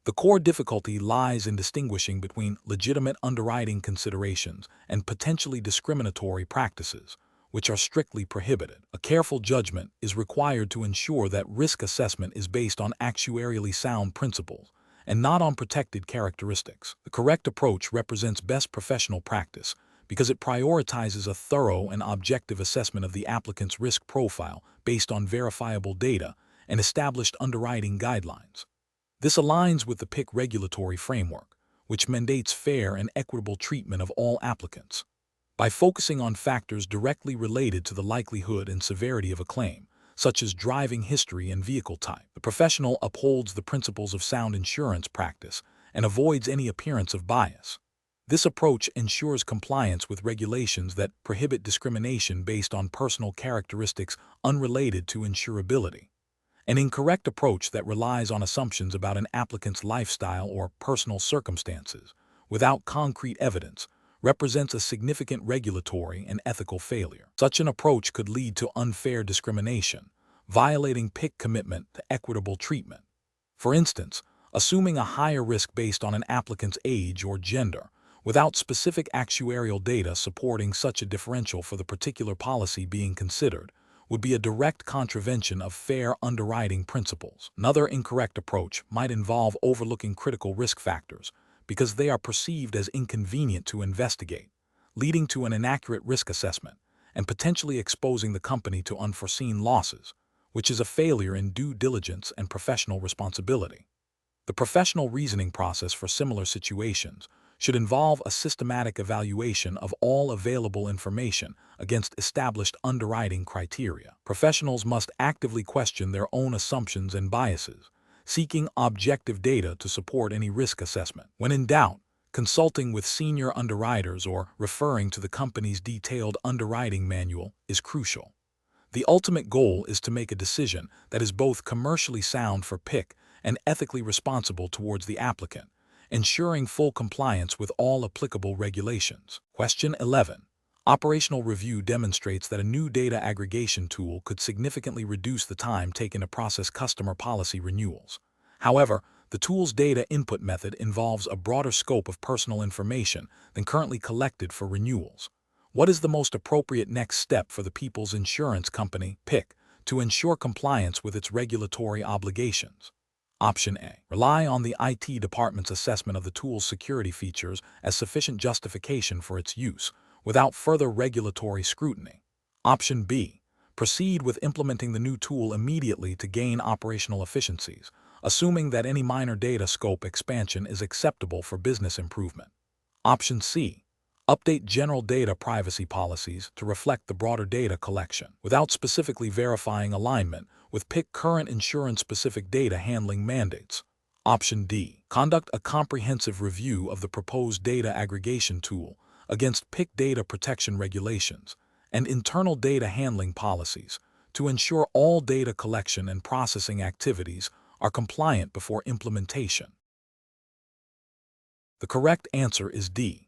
The core difficulty lies in distinguishing between legitimate underwriting considerations and potentially discriminatory practices, which are strictly prohibited. A careful judgment is required to ensure that risk assessment is based on actuarially sound principles and not on protected characteristics. The correct approach represents best professional practice because it prioritizes a thorough and objective assessment of the applicant's risk profile based on verifiable data and established underwriting guidelines. This aligns with the PICC regulatory framework, which mandates fair and equitable treatment of all applicants. By focusing on factors directly related to the likelihood and severity of a claim, such as driving history and vehicle type, the professional upholds the principles of sound insurance practice and avoids any appearance of bias. This approach ensures compliance with regulations that prohibit discrimination based on personal characteristics unrelated to insurability. An incorrect approach that relies on assumptions about an applicant's lifestyle or personal circumstances without concrete evidence represents a significant regulatory and ethical failure. Such an approach could lead to unfair discrimination, violating PICC commitment to equitable treatment. For instance, assuming a higher risk based on an applicant's age or gender, without specific actuarial data supporting such a differential for the particular policy being considered, would be a direct contravention of fair underwriting principles. Another incorrect approach might involve overlooking critical risk factors because they are perceived as inconvenient to investigate, leading to an inaccurate risk assessment and potentially exposing the company to unforeseen losses, which is a failure in due diligence and professional responsibility. The professional reasoning process for similar situations should involve a systematic evaluation of all available information against established underwriting criteria. Professionals must actively question their own assumptions and biases, seeking objective data to support any risk assessment. When in doubt, consulting with senior underwriters or referring to the company's detailed underwriting manual is crucial. The ultimate goal is to make a decision that is both commercially sound for PICC and ethically responsible towards the applicant, ensuring full compliance with all applicable regulations. Question 11. Operational review demonstrates that a new data aggregation tool could significantly reduce the time taken to process customer policy renewals. However, the tool's data input method involves a broader scope of personal information than currently collected for renewals. What is the most appropriate next step for the People's Insurance Company, PICC, to ensure compliance with its regulatory obligations? Option A. Rely on the IT department's assessment of the tool's security features as sufficient justification for its use, without further regulatory scrutiny. Option B. Proceed with implementing the new tool immediately to gain operational efficiencies, assuming that any minor data scope expansion is acceptable for business improvement. Option C. Update general data privacy policies to reflect the broader data collection, without specifically verifying alignment with PICC current insurance-specific data handling mandates. Option D. Conduct a comprehensive review of the proposed data aggregation tool against PICC data protection regulations and internal data handling policies to ensure all data collection and processing activities are compliant before implementation. The correct answer is D.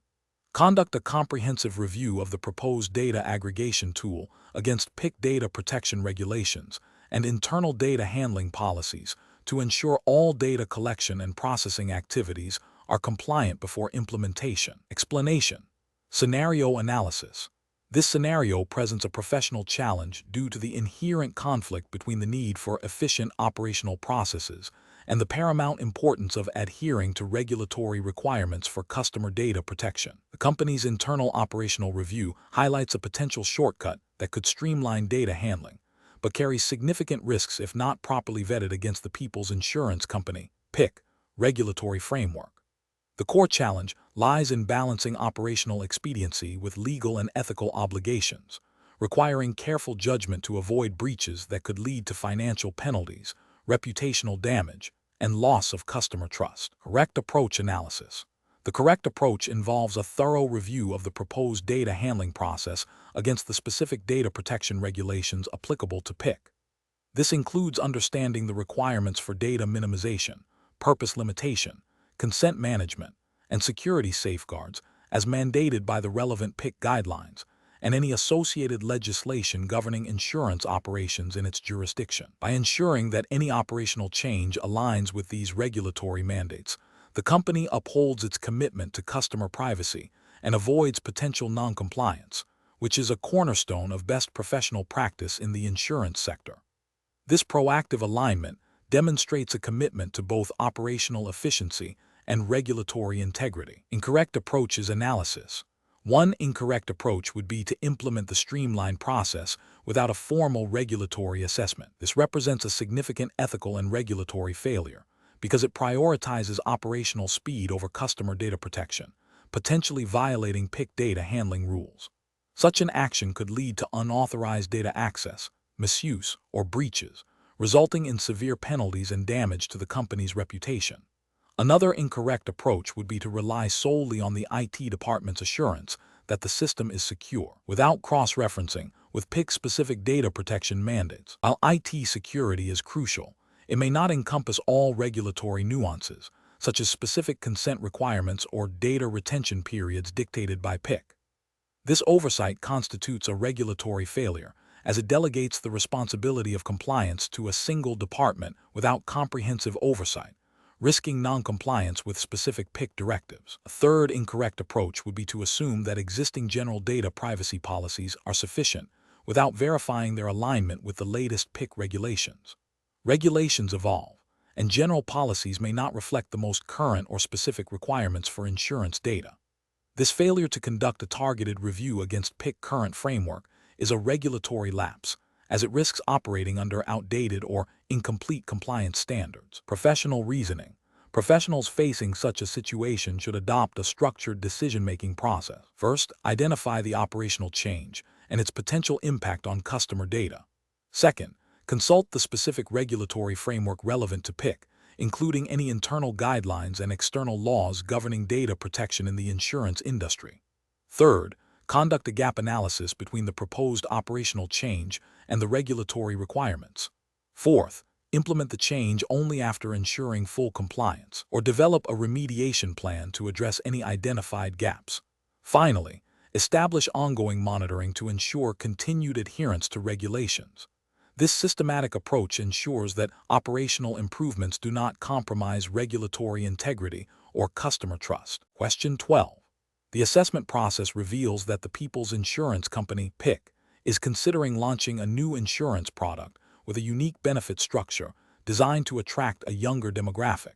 Conduct a comprehensive review of the proposed data aggregation tool against PICC data protection regulations and internal data handling policies to ensure all data collection and processing activities are compliant before implementation. Explanation. Scenario analysis. This scenario presents a professional challenge due to the inherent conflict between the need for efficient operational processes and the paramount importance of adhering to regulatory requirements for customer data protection. The company's internal operational review highlights a potential shortcut that could streamline data handling, but carries significant risks if not properly vetted against the People's Insurance Company, PICC, regulatory framework. The core challenge lies in balancing operational expediency with legal and ethical obligations, requiring careful judgment to avoid breaches that could lead to financial penalties, reputational damage, and loss of customer trust. Correct approach analysis. The correct approach involves a thorough review of the proposed data handling process against the specific data protection regulations applicable to PICC. This includes understanding the requirements for data minimization, purpose limitation, consent management, and security safeguards as mandated by the relevant PICC guidelines, and any associated legislation governing insurance operations in its jurisdiction. By ensuring that any operational change aligns with these regulatory mandates, the company upholds its commitment to customer privacy and avoids potential non-compliance, which is a cornerstone of best professional practice in the insurance sector. This proactive alignment demonstrates a commitment to both operational efficiency and regulatory integrity. Incorrect approach is analysis. One incorrect approach would be to implement the streamlined process without a formal regulatory assessment. This represents a significant ethical and regulatory failure because it prioritizes operational speed over customer data protection, potentially violating PICC data handling rules. Such an action could lead to unauthorized data access, misuse, or breaches, resulting in severe penalties and damage to the company's reputation. Another incorrect approach would be to rely solely on the IT department's assurance that the system is secure, without cross-referencing with PICC-specific data protection mandates. While IT security is crucial, it may not encompass all regulatory nuances, such as specific consent requirements or data retention periods dictated by PICC. This oversight constitutes a regulatory failure, as it delegates the responsibility of compliance to a single department without comprehensive oversight, risking non-compliance with specific PICC directives. A third incorrect approach would be to assume that existing general data privacy policies are sufficient without verifying their alignment with the latest PICC regulations. Regulations evolve, and general policies may not reflect the most current or specific requirements for insurance data. This failure to conduct a targeted review against PICC current framework is a regulatory lapse, as it risks operating under outdated or incomplete compliance standards. Professional reasoning. Professionals facing such a situation should adopt a structured decision-making process. First, identify the operational change and its potential impact on customer data. Second, consult the specific regulatory framework relevant to PICC, including any internal guidelines and external laws governing data protection in the insurance industry. Third, conduct a gap analysis between the proposed operational change and the regulatory requirements. Fourth, implement the change only after ensuring full compliance, or develop a remediation plan to address any identified gaps. Finally, establish ongoing monitoring to ensure continued adherence to regulations. This systematic approach ensures that operational improvements do not compromise regulatory integrity or customer trust. Question 12. The assessment process reveals that the People's Insurance Company, PICC, is considering launching a new insurance product with a unique benefit structure designed to attract a younger demographic.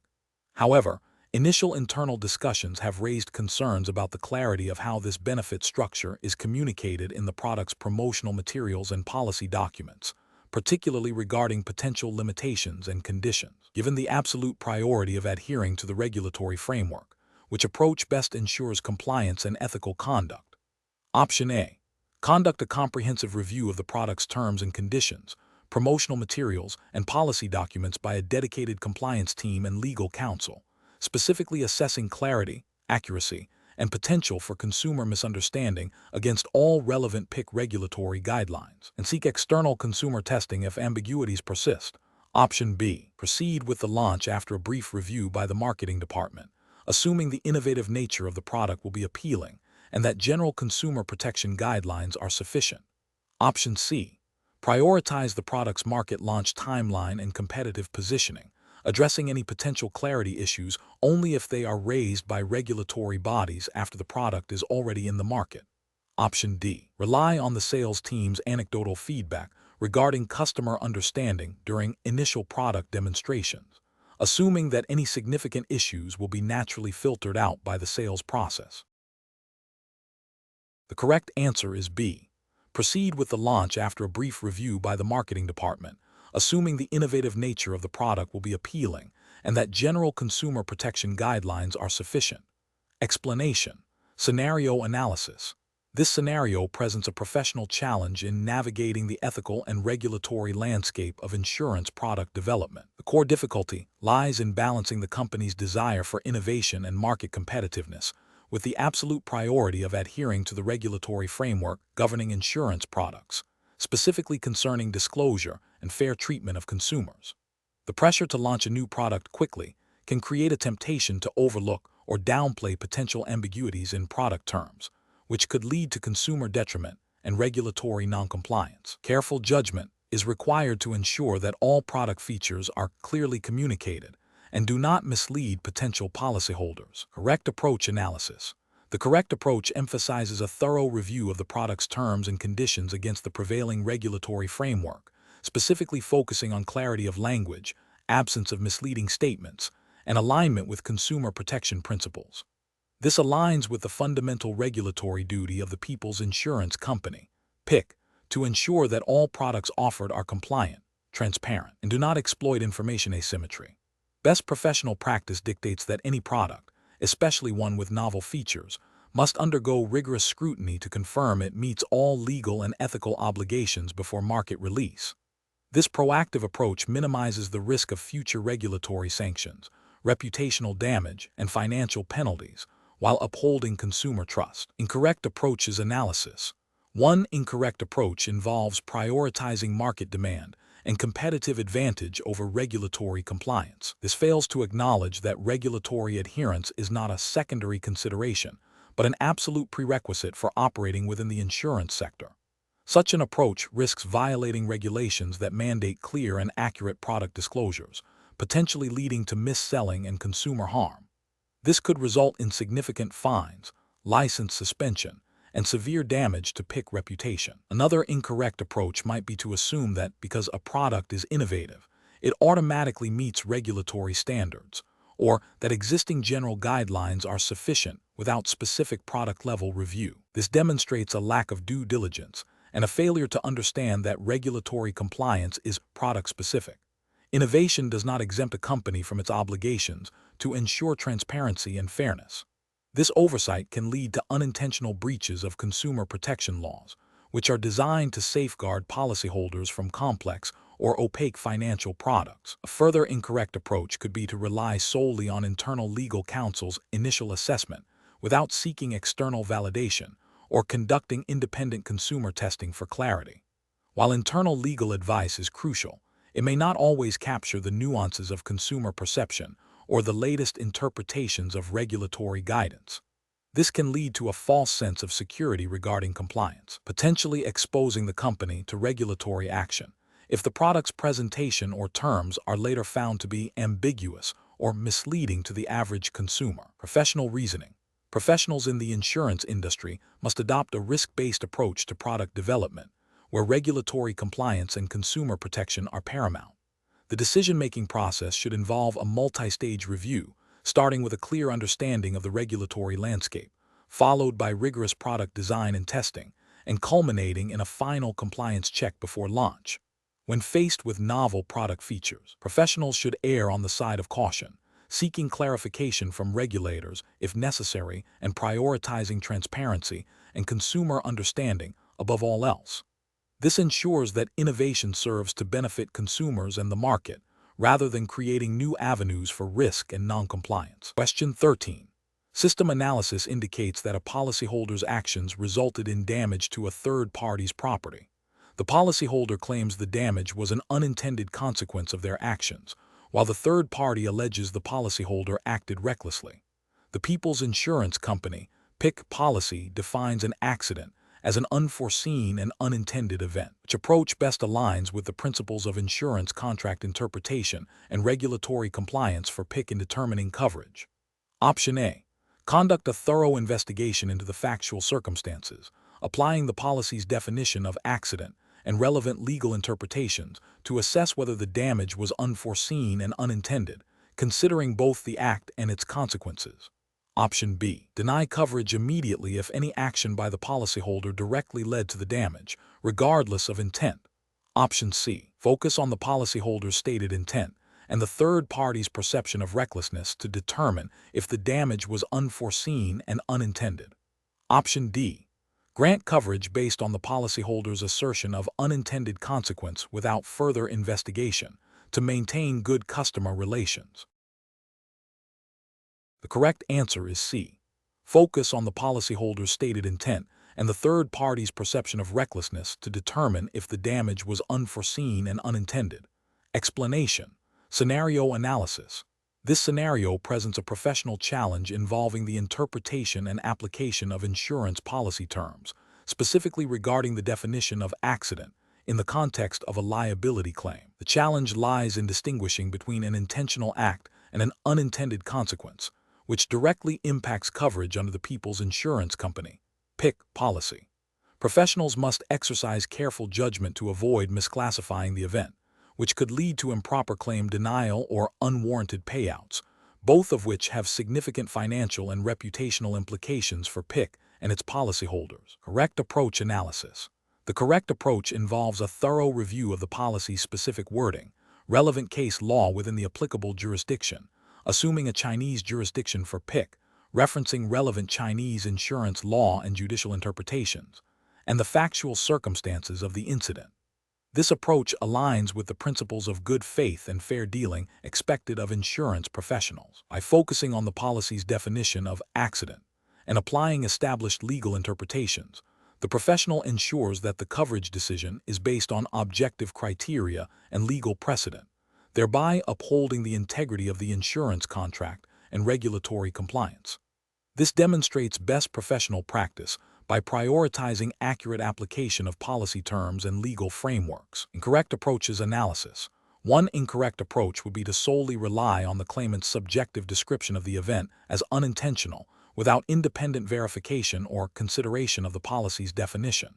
However, initial internal discussions have raised concerns about the clarity of how this benefit structure is communicated in the product's promotional materials and policy documents, particularly regarding potential limitations and conditions. Given the absolute priority of adhering to the regulatory framework, which approach best ensures compliance and ethical conduct? Option A. Conduct a comprehensive review of the product's terms and conditions, promotional materials, and policy documents by a dedicated compliance team and legal counsel, specifically assessing clarity, accuracy, and potential for consumer misunderstanding against all relevant PICC regulatory guidelines, and seek external consumer testing if ambiguities persist. Option B. Proceed with the launch after a brief review by the marketing department, assuming the innovative nature of the product will be appealing and that general consumer protection guidelines are sufficient. Option C. Prioritize the product's market launch timeline and competitive positioning, addressing any potential clarity issues only if they are raised by regulatory bodies after the product is already in the market. Option D. Rely on the sales team's anecdotal feedback regarding customer understanding during initial product demonstrations, assuming that any significant issues will be naturally filtered out by the sales process. The correct answer is B. Proceed with the launch after a brief review by the marketing department, assuming the innovative nature of the product will be appealing and that general consumer protection guidelines are sufficient. Explanation. Scenario analysis. This scenario presents a professional challenge in navigating the ethical and regulatory landscape of insurance product development. The core difficulty lies in balancing the company's desire for innovation and market competitiveness with the absolute priority of adhering to the regulatory framework governing insurance products, specifically concerning disclosure and fair treatment of consumers. The pressure to launch a new product quickly can create a temptation to overlook or downplay potential ambiguities in product terms, which could lead to consumer detriment and regulatory noncompliance. Careful judgment is required to ensure that all product features are clearly communicated and do not mislead potential policyholders. Correct approach analysis. The correct approach emphasizes a thorough review of the product's terms and conditions against the prevailing regulatory framework, specifically focusing on clarity of language, absence of misleading statements, and alignment with consumer protection principles. This aligns with the fundamental regulatory duty of the People's Insurance Company, PICC, to ensure that all products offered are compliant, transparent, and do not exploit information asymmetry. Best professional practice dictates that any product, especially one with novel features, must undergo rigorous scrutiny to confirm it meets all legal and ethical obligations before market release. This proactive approach minimizes the risk of future regulatory sanctions, reputational damage, and financial penalties, while upholding consumer trust. Incorrect approaches analysis. One incorrect approach involves prioritizing market demand and competitive advantage over regulatory compliance. This fails to acknowledge that regulatory adherence is not a secondary consideration, but an absolute prerequisite for operating within the insurance sector. Such an approach risks violating regulations that mandate clear and accurate product disclosures, potentially leading to mis-selling and consumer harm. This could result in significant fines, license suspension, and severe damage to PICC reputation. Another incorrect approach might be to assume that because a product is innovative, it automatically meets regulatory standards, or that existing general guidelines are sufficient without specific product-level review. This demonstrates a lack of due diligence and a failure to understand that regulatory compliance is product-specific. Innovation does not exempt a company from its obligations to ensure transparency and fairness. This oversight can lead to unintentional breaches of consumer protection laws, which are designed to safeguard policyholders from complex or opaque financial products. A further incorrect approach could be to rely solely on internal legal counsel's initial assessment without seeking external validation or conducting independent consumer testing for clarity. While internal legal advice is crucial, it may not always capture the nuances of consumer perception or the latest interpretations of regulatory guidance. This can lead to a false sense of security regarding compliance, potentially exposing the company to regulatory action if the product's presentation or terms are later found to be ambiguous or misleading to the average consumer. Professional reasoning. Professionals in the insurance industry must adopt a risk-based approach to product development, where regulatory compliance and consumer protection are paramount. The decision-making process should involve a multi-stage review, starting with a clear understanding of the regulatory landscape, followed by rigorous product design and testing, and culminating in a final compliance check before launch. When faced with novel product features, professionals should err on the side of caution, seeking clarification from regulators if necessary and prioritizing transparency and consumer understanding above all else. This ensures that innovation serves to benefit consumers and the market, rather than creating new avenues for risk and noncompliance. Question 13. System analysis indicates that a policyholder's actions resulted in damage to a third party's property. The policyholder claims the damage was an unintended consequence of their actions, while the third party alleges the policyholder acted recklessly. The People's Insurance Company (PICC) policy defines an accident as an unforeseen and unintended event, which approach best aligns with the principles of insurance contract interpretation and regulatory compliance for PICC in determining coverage. Option A. Conduct a thorough investigation into the factual circumstances, applying the policy's definition of accident and relevant legal interpretations to assess whether the damage was unforeseen and unintended, considering both the act and its consequences. Option B. Deny coverage immediately if any action by the policyholder directly led to the damage, regardless of intent. Option C. Focus on the policyholder's stated intent and the third party's perception of recklessness to determine if the damage was unforeseen and unintended. Option D. Grant coverage based on the policyholder's assertion of unintended consequence without further investigation to maintain good customer relations. The correct answer is C. Focus on the policyholder's stated intent and the third party's perception of recklessness to determine if the damage was unforeseen and unintended. Explanation. Scenario analysis. This scenario presents a professional challenge involving the interpretation and application of insurance policy terms, specifically regarding the definition of accident in the context of a liability claim. The challenge lies in distinguishing between an intentional act and an unintended consequence, which directly impacts coverage under the People's Insurance Company (PICC) policy. Professionals must exercise careful judgment to avoid misclassifying the event, which could lead to improper claim denial or unwarranted payouts, both of which have significant financial and reputational implications for PICC and its policyholders. Correct approach analysis. The correct approach involves a thorough review of the policy's specific wording, relevant case law within the applicable jurisdiction, assuming a Chinese jurisdiction for PICC, referencing relevant Chinese insurance law and judicial interpretations, and the factual circumstances of the incident. This approach aligns with the principles of good faith and fair dealing expected of insurance professionals. By focusing on the policy's definition of accident and applying established legal interpretations, the professional ensures that the coverage decision is based on objective criteria and legal precedent, thereby upholding the integrity of the insurance contract and regulatory compliance. This demonstrates best professional practice by prioritizing accurate application of policy terms and legal frameworks. Incorrect approaches analysis. One incorrect approach would be to solely rely on the claimant's subjective description of the event as unintentional without independent verification or consideration of the policy's definition.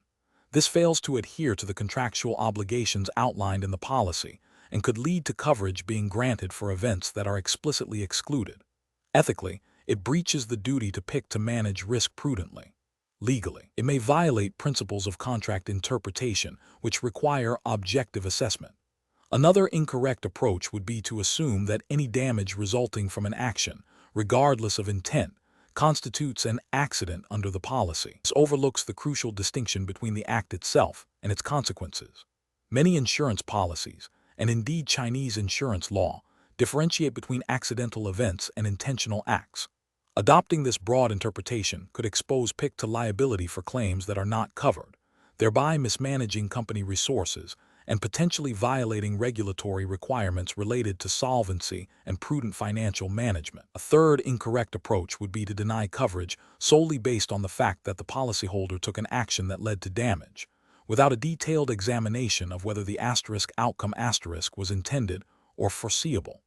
This fails to adhere to the contractual obligations outlined in the policy and could lead to coverage being granted for events that are explicitly excluded. Ethically, it breaches the duty to PICC to manage risk prudently. Legally, it may violate principles of contract interpretation, which require objective assessment. Another incorrect approach would be to assume that any damage resulting from an action, regardless of intent, constitutes an accident under the policy. This overlooks the crucial distinction between the act itself and its consequences. Many insurance policies, and indeed Chinese insurance law, differentiate between accidental events and intentional acts. Adopting this broad interpretation could expose PICC to liability for claims that are not covered, thereby mismanaging company resources and potentially violating regulatory requirements related to solvency and prudent financial management. A third incorrect approach would be to deny coverage solely based on the fact that the policyholder took an action that led to damage, without a detailed examination of whether the outcome was intended or foreseeable.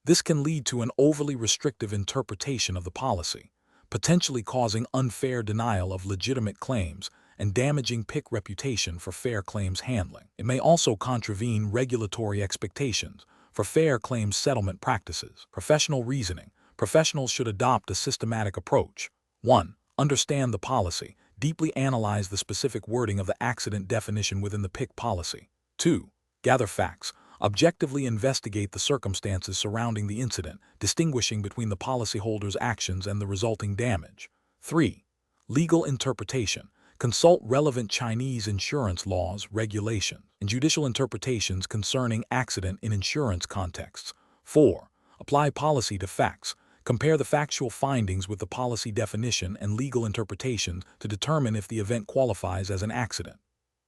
This can lead to an overly restrictive interpretation of the policy, potentially causing unfair denial of legitimate claims and damaging PICC reputation for fair claims handling. It may also contravene regulatory expectations for fair claims settlement practices. Professional reasoning. Professionals should adopt a systematic approach. 1. Understand the policy. Deeply analyze the specific wording of the accident definition within the PICC policy. 2. Gather facts. Objectively investigate the circumstances surrounding the incident, distinguishing between the policyholder's actions and the resulting damage. 3. Legal interpretation. Consult relevant Chinese insurance laws, regulations, and judicial interpretations concerning accident in insurance contexts. 4. Apply policy to facts. Compare the factual findings with the policy definition and legal interpretations to determine if the event qualifies as an accident.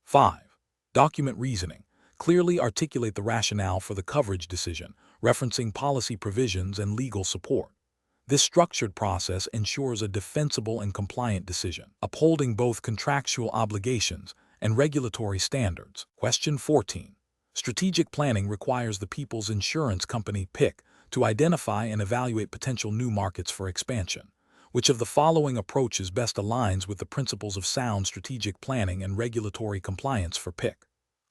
5. Document reasoning. Clearly articulate the rationale for the coverage decision, referencing policy provisions and legal support. This structured process ensures a defensible and compliant decision, upholding both contractual obligations and regulatory standards. Question 14. Strategic planning requires the People's Insurance Company (PICC) to identify and evaluate potential new markets for expansion. Which of the following approaches best aligns with the principles of sound strategic planning and regulatory compliance for PICC?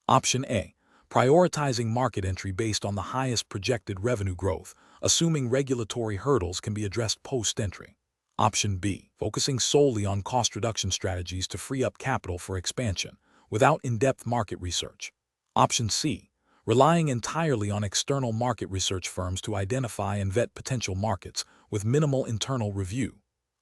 Option A. Prioritizing market entry based on the highest projected revenue growth, assuming regulatory hurdles can be addressed post-entry. Option B. Focusing solely on cost reduction strategies to free up capital for expansion, without in-depth market research. Option C. Relying entirely on external market research firms to identify and vet potential markets, with minimal internal review.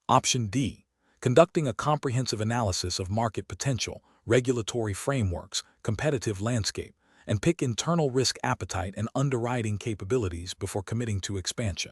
Option D. Conducting a comprehensive analysis of market potential, regulatory frameworks, competitive landscape, and PICC internal risk appetite and underwriting capabilities before committing to expansion.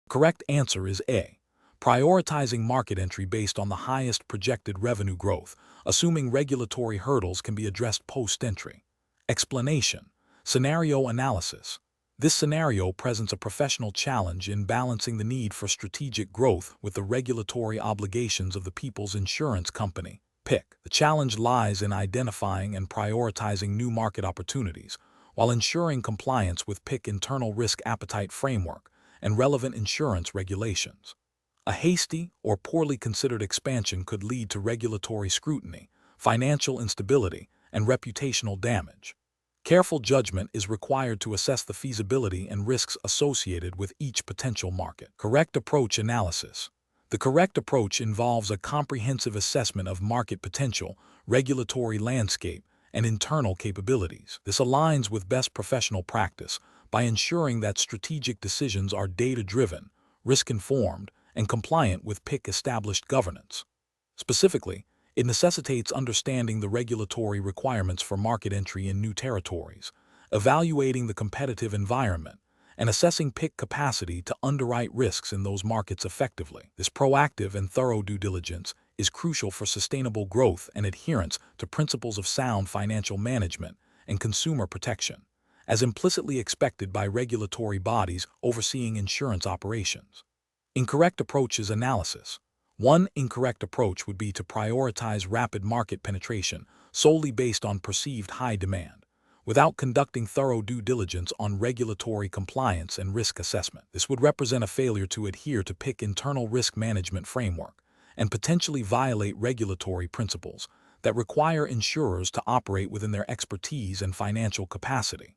Correct answer is A. Prioritizing market entry based on the highest projected revenue growth, assuming regulatory hurdles can be addressed post-entry. Explanation. Scenario analysis. This scenario presents a professional challenge in balancing the need for strategic growth with the regulatory obligations of the People's Insurance Company (PICC). The challenge lies in identifying and prioritizing new market opportunities, while ensuring compliance with PICC internal risk appetite framework and relevant insurance regulations. A hasty or poorly considered expansion could lead to regulatory scrutiny, financial instability, and reputational damage. Careful judgment is required to assess the feasibility and risks associated with each potential market. Correct approach analysis. The correct approach involves a comprehensive assessment of market potential, regulatory landscape, and internal capabilities. This aligns with best professional practice by ensuring that strategic decisions are data-driven, risk-informed, and compliant with PICC-established governance. Specifically, it necessitates understanding the regulatory requirements for market entry in new territories, evaluating the competitive environment, and assessing PICC capacity to underwrite risks in those markets effectively. This proactive and thorough due diligence is crucial for sustainable growth and adherence to principles of sound financial management and consumer protection, as implicitly expected by regulatory bodies overseeing insurance operations. Incorrect approaches analysis. One incorrect approach would be to prioritize rapid market penetration solely based on perceived high demand, without conducting thorough due diligence on regulatory compliance and risk assessment. This would represent a failure to adhere to PICC internal risk management framework and potentially violate regulatory principles that require insurers to operate within their expertise and financial capacity.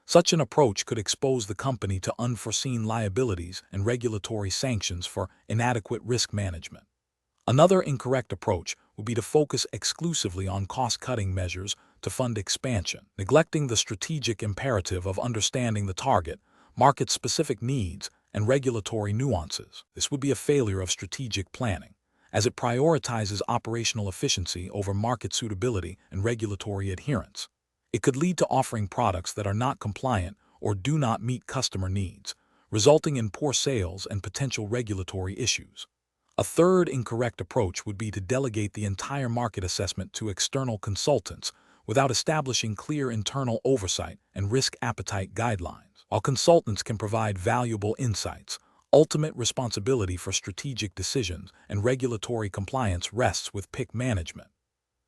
Such an approach could expose the company to unforeseen liabilities and regulatory sanctions for inadequate risk management. Another incorrect approach would be to focus exclusively on cost-cutting measures to fund expansion, neglecting the strategic imperative of understanding the target, market-specific needs, and regulatory nuances. This would be a failure of strategic planning, as it prioritizes operational efficiency over market suitability and regulatory adherence. It could lead to offering products that are not compliant or do not meet customer needs, resulting in poor sales and potential regulatory issues. A third incorrect approach would be to delegate the entire market assessment to external consultants without establishing clear internal oversight and risk appetite guidelines. While consultants can provide valuable insights, ultimate responsibility for strategic decisions and regulatory compliance rests with PICC management.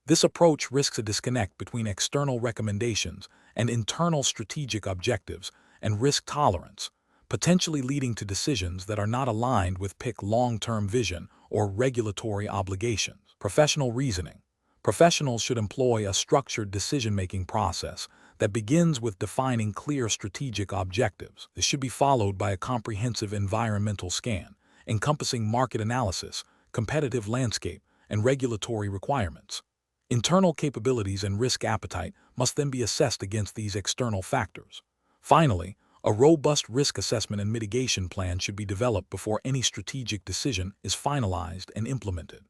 This approach risks a disconnect between external recommendations and internal strategic objectives and risk tolerance, potentially leading to decisions that are not aligned with PICC long-term vision or regulatory obligations. Professional reasoning. Professionals should employ a structured decision-making process that begins with defining clear strategic objectives. This should be followed by a comprehensive environmental scan, encompassing market analysis, competitive landscape, and regulatory requirements. Internal capabilities and risk appetite must then be assessed against these external factors. Finally, a robust risk assessment and mitigation plan should be developed before any strategic decision is finalized and implemented.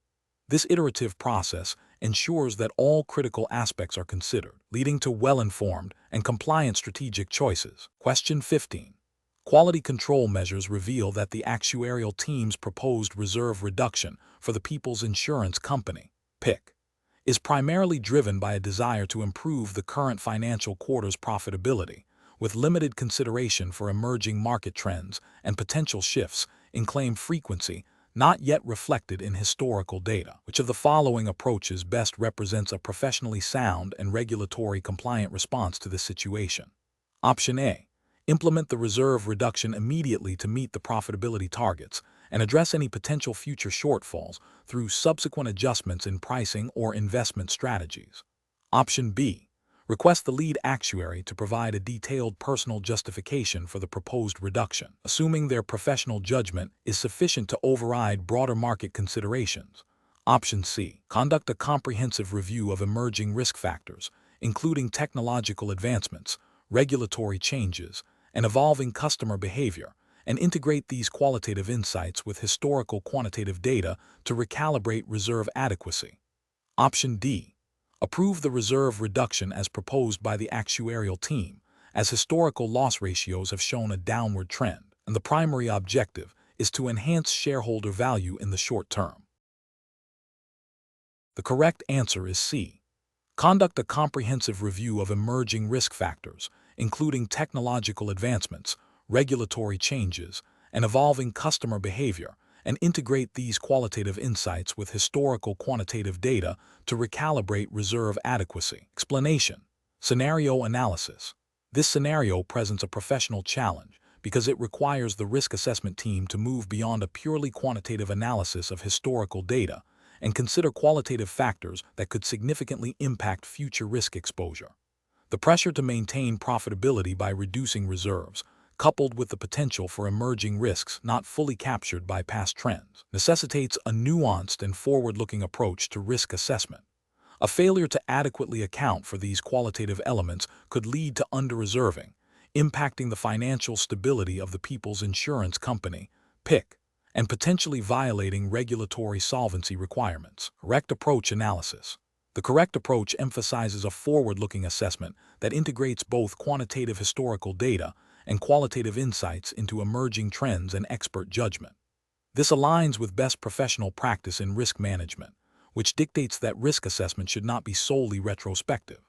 This iterative process ensures that all critical aspects are considered, leading to well-informed and compliant strategic choices. Question 15. Quality control measures reveal that the actuarial team's proposed reserve reduction for the People's Insurance Company, PICC, is primarily driven by a desire to improve the current financial quarter's profitability, with limited consideration for emerging market trends and potential shifts in claim frequency not yet reflected in historical data. Which of the following approaches best represents a professionally sound and regulatory compliant response to this situation? Option A. Implement the reserve reduction immediately to meet the profitability targets and address any potential future shortfalls through subsequent adjustments in pricing or investment strategies. Option B. Request the lead actuary to provide a detailed personal justification for the proposed reduction, assuming their professional judgment is sufficient to override broader market considerations. Option C. Conduct a comprehensive review of emerging risk factors, including technological advancements, regulatory changes, and evolving customer behavior, and integrate these qualitative insights with historical quantitative data to recalibrate reserve adequacy. Option D. Approve the reserve reduction as proposed by the actuarial team, as historical loss ratios have shown a downward trend, and the primary objective is to enhance shareholder value in the short term. The correct answer is C. Conduct a comprehensive review of emerging risk factors, including technological advancements, regulatory changes, and evolving customer behavior, and integrate these qualitative insights with historical quantitative data to recalibrate reserve adequacy. Explanation. Scenario analysis. This scenario presents a professional challenge because it requires the risk assessment team to move beyond a purely quantitative analysis of historical data and consider qualitative factors that could significantly impact future risk exposure. The pressure to maintain profitability by reducing reserves, coupled with the potential for emerging risks not fully captured by past trends, necessitates a nuanced and forward-looking approach to risk assessment. A failure to adequately account for these qualitative elements could lead to under-reserving, impacting the financial stability of the People's Insurance Company, PICC, and potentially violating regulatory solvency requirements. Correct approach analysis. The correct approach emphasizes a forward-looking assessment that integrates both quantitative historical data and qualitative insights into emerging trends and expert judgment. This aligns with best professional practice in risk management, which dictates that risk assessment should not be solely retrospective.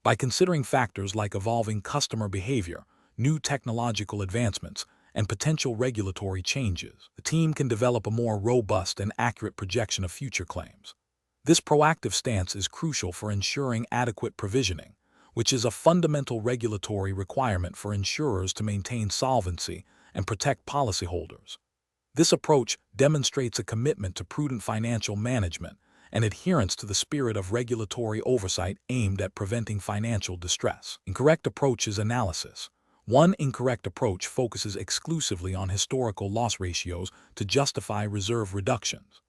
By considering factors like evolving customer behavior, new technological advancements, and potential regulatory changes, the team can develop a more robust and accurate projection of future claims. This proactive stance is crucial for ensuring adequate provisioning, which is a fundamental regulatory requirement for insurers to maintain solvency and protect policyholders. This approach demonstrates a commitment to prudent financial management and adherence to the spirit of regulatory oversight aimed at preventing financial distress. Incorrect approach is analysis. One incorrect approach focuses exclusively on historical loss ratios to justify reserve reductions.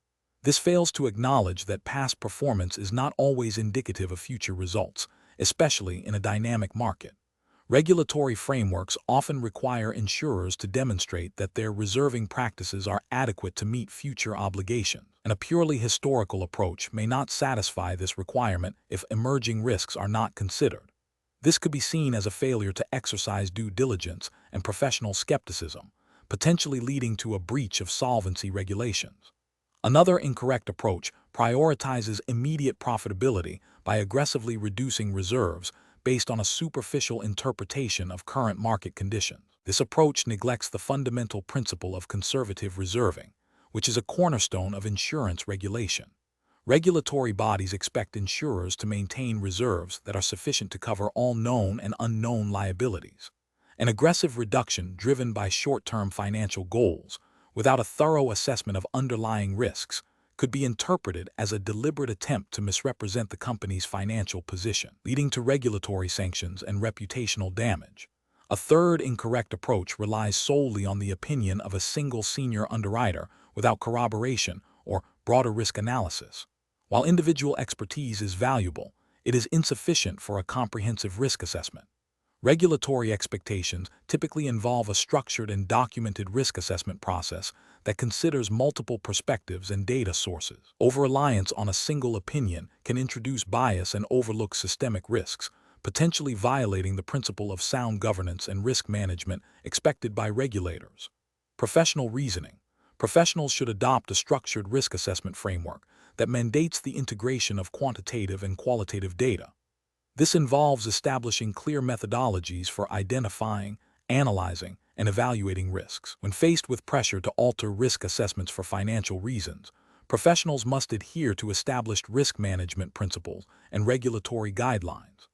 This fails to acknowledge that past performance is not always indicative of future results, especially in a dynamic market. Regulatory frameworks often require insurers to demonstrate that their reserving practices are adequate to meet future obligations, and a purely historical approach may not satisfy this requirement if emerging risks are not considered. This could be seen as a failure to exercise due diligence and professional skepticism, potentially leading to a breach of solvency regulations. Another incorrect approach prioritizes immediate profitability by aggressively reducing reserves based on a superficial interpretation of current market conditions. This approach neglects the fundamental principle of conservative reserving, which is a cornerstone of insurance regulation. Regulatory bodies expect insurers to maintain reserves that are sufficient to cover all known and unknown liabilities. An aggressive reduction driven by short-term financial goals, without a thorough assessment of underlying risks, could be interpreted as a deliberate attempt to misrepresent the company's financial position, leading to regulatory sanctions and reputational damage. A third incorrect approach relies solely on the opinion of a single senior underwriter without corroboration or broader risk analysis. While individual expertise is valuable, it is insufficient for a comprehensive risk assessment. Regulatory expectations typically involve a structured and documented risk assessment process that considers multiple perspectives and data sources. Over-reliance on a single opinion can introduce bias and overlook systemic risks, potentially violating the principle of sound governance and risk management expected by regulators. Professional reasoning. Professionals should adopt a structured risk assessment framework that mandates the integration of quantitative and qualitative data. This involves establishing clear methodologies for identifying, analyzing, and evaluating risks. When faced with pressure to alter risk assessments for financial reasons, professionals must adhere to established risk management principles and regulatory guidelines.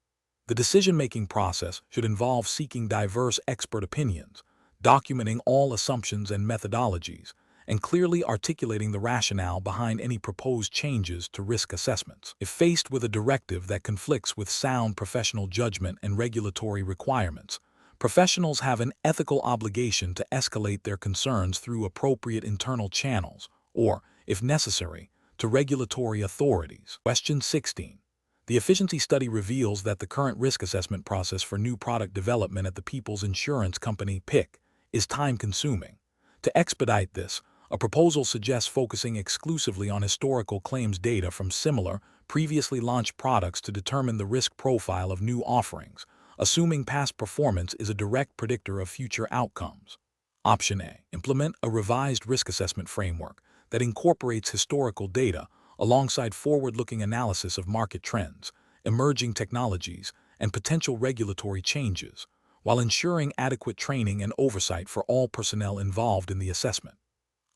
The decision-making process should involve seeking diverse expert opinions, documenting all assumptions and methodologies, and clearly articulating the rationale behind any proposed changes to risk assessments. If faced with a directive that conflicts with sound professional judgment and regulatory requirements, professionals have an ethical obligation to escalate their concerns through appropriate internal channels or, if necessary, to regulatory authorities. Question 16. The efficiency study reveals that the current risk assessment process for new product development at the People's Insurance Company (PICC) is time-consuming. To expedite this, a proposal suggests focusing exclusively on historical claims data from similar, previously launched products to determine the risk profile of new offerings, assuming past performance is a direct predictor of future outcomes. Option A. Implement a revised risk assessment framework that incorporates historical data alongside forward-looking analysis of market trends, emerging technologies, and potential regulatory changes, while ensuring adequate training and oversight for all personnel involved in the assessment.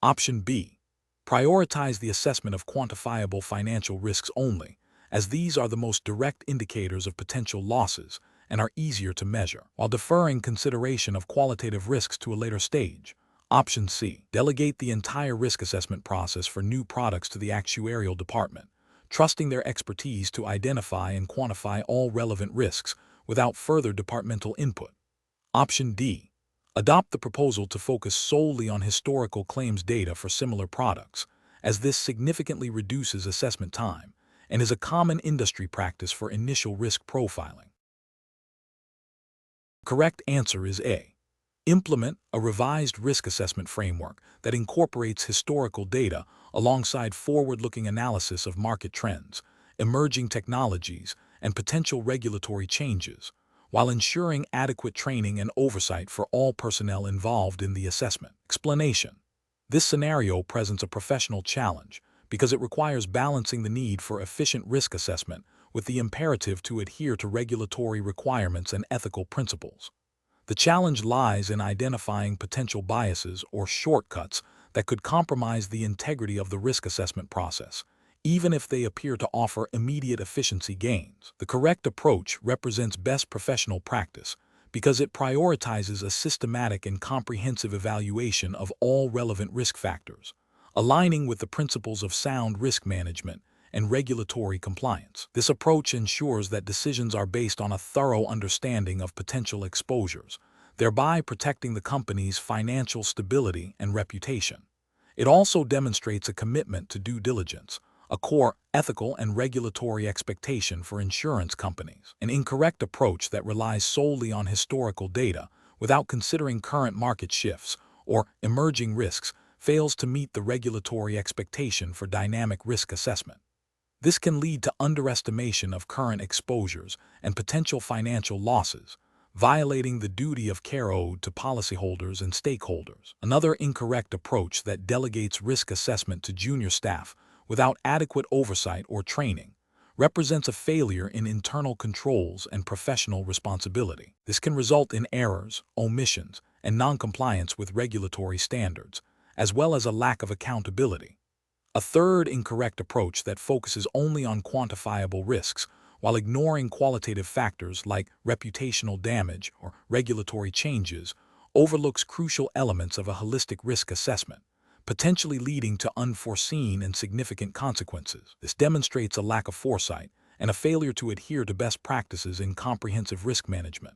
Option B. Prioritize the assessment of quantifiable financial risks only, as these are the most direct indicators of potential losses and are easier to measure, while deferring consideration of qualitative risks to a later stage. Option C. Delegate the entire risk assessment process for new products to the actuarial department, trusting their expertise to identify and quantify all relevant risks without further departmental input. Option D. Adopt the proposal to focus solely on historical claims data for similar products, as this significantly reduces assessment time and is a common industry practice for initial risk profiling. Correct answer is A. Implement a revised risk assessment framework that incorporates historical data alongside forward-looking analysis of market trends, emerging technologies, and potential regulatory changes, while ensuring adequate training and oversight for all personnel involved in the assessment. Explanation. This scenario presents a professional challenge because it requires balancing the need for efficient risk assessment with the imperative to adhere to regulatory requirements and ethical principles. The challenge lies in identifying potential biases or shortcuts that could compromise the integrity of the risk assessment process, even if they appear to offer immediate efficiency gains. The correct approach represents best professional practice because it prioritizes a systematic and comprehensive evaluation of all relevant risk factors, aligning with the principles of sound risk management and regulatory compliance. This approach ensures that decisions are based on a thorough understanding of potential exposures, thereby protecting the company's financial stability and reputation. It also demonstrates a commitment to due diligence, a core ethical and regulatory expectation for insurance companies. An incorrect approach that relies solely on historical data without considering current market shifts or emerging risks fails to meet the regulatory expectation for dynamic risk assessment. This can lead to underestimation of current exposures and potential financial losses, violating the duty of care owed to policyholders and stakeholders. Another incorrect approach that delegates risk assessment to junior staff without adequate oversight or training represents a failure in internal controls and professional responsibility. This can result in errors, omissions, and noncompliance with regulatory standards, as well as a lack of accountability. A third incorrect approach that focuses only on quantifiable risks while ignoring qualitative factors like reputational damage or regulatory changes overlooks crucial elements of a holistic risk assessment, potentially leading to unforeseen and significant consequences. This demonstrates a lack of foresight and a failure to adhere to best practices in comprehensive risk management.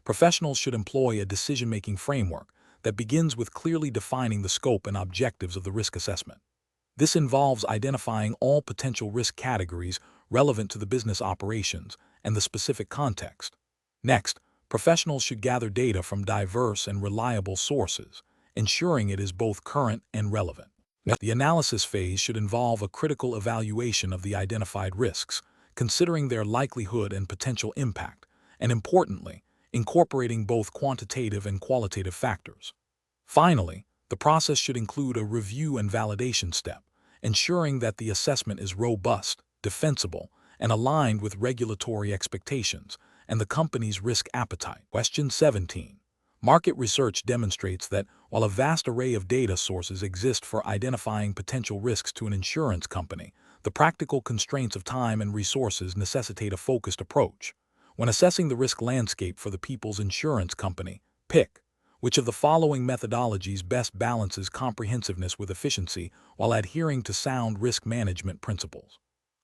Professionals should employ a decision-making framework that begins with clearly defining the scope and objectives of the risk assessment. This involves identifying all potential risk categories relevant to the business operations and the specific context. Next, professionals should gather data from diverse and reliable sources, ensuring it is both current and relevant. The analysis phase should involve a critical evaluation of the identified risks, considering their likelihood and potential impact, and importantly, incorporating both quantitative and qualitative factors. Finally, the process should include a review and validation step, ensuring that the assessment is robust, defensible, and aligned with regulatory expectations and the company's risk appetite. Question 17. Market research demonstrates that while a vast array of data sources exist for identifying potential risks to an insurance company, the practical constraints of time and resources necessitate a focused approach. When assessing the risk landscape for the People's Insurance Company, PICC, which of the following methodologies best balances comprehensiveness with efficiency while adhering to sound risk management principles?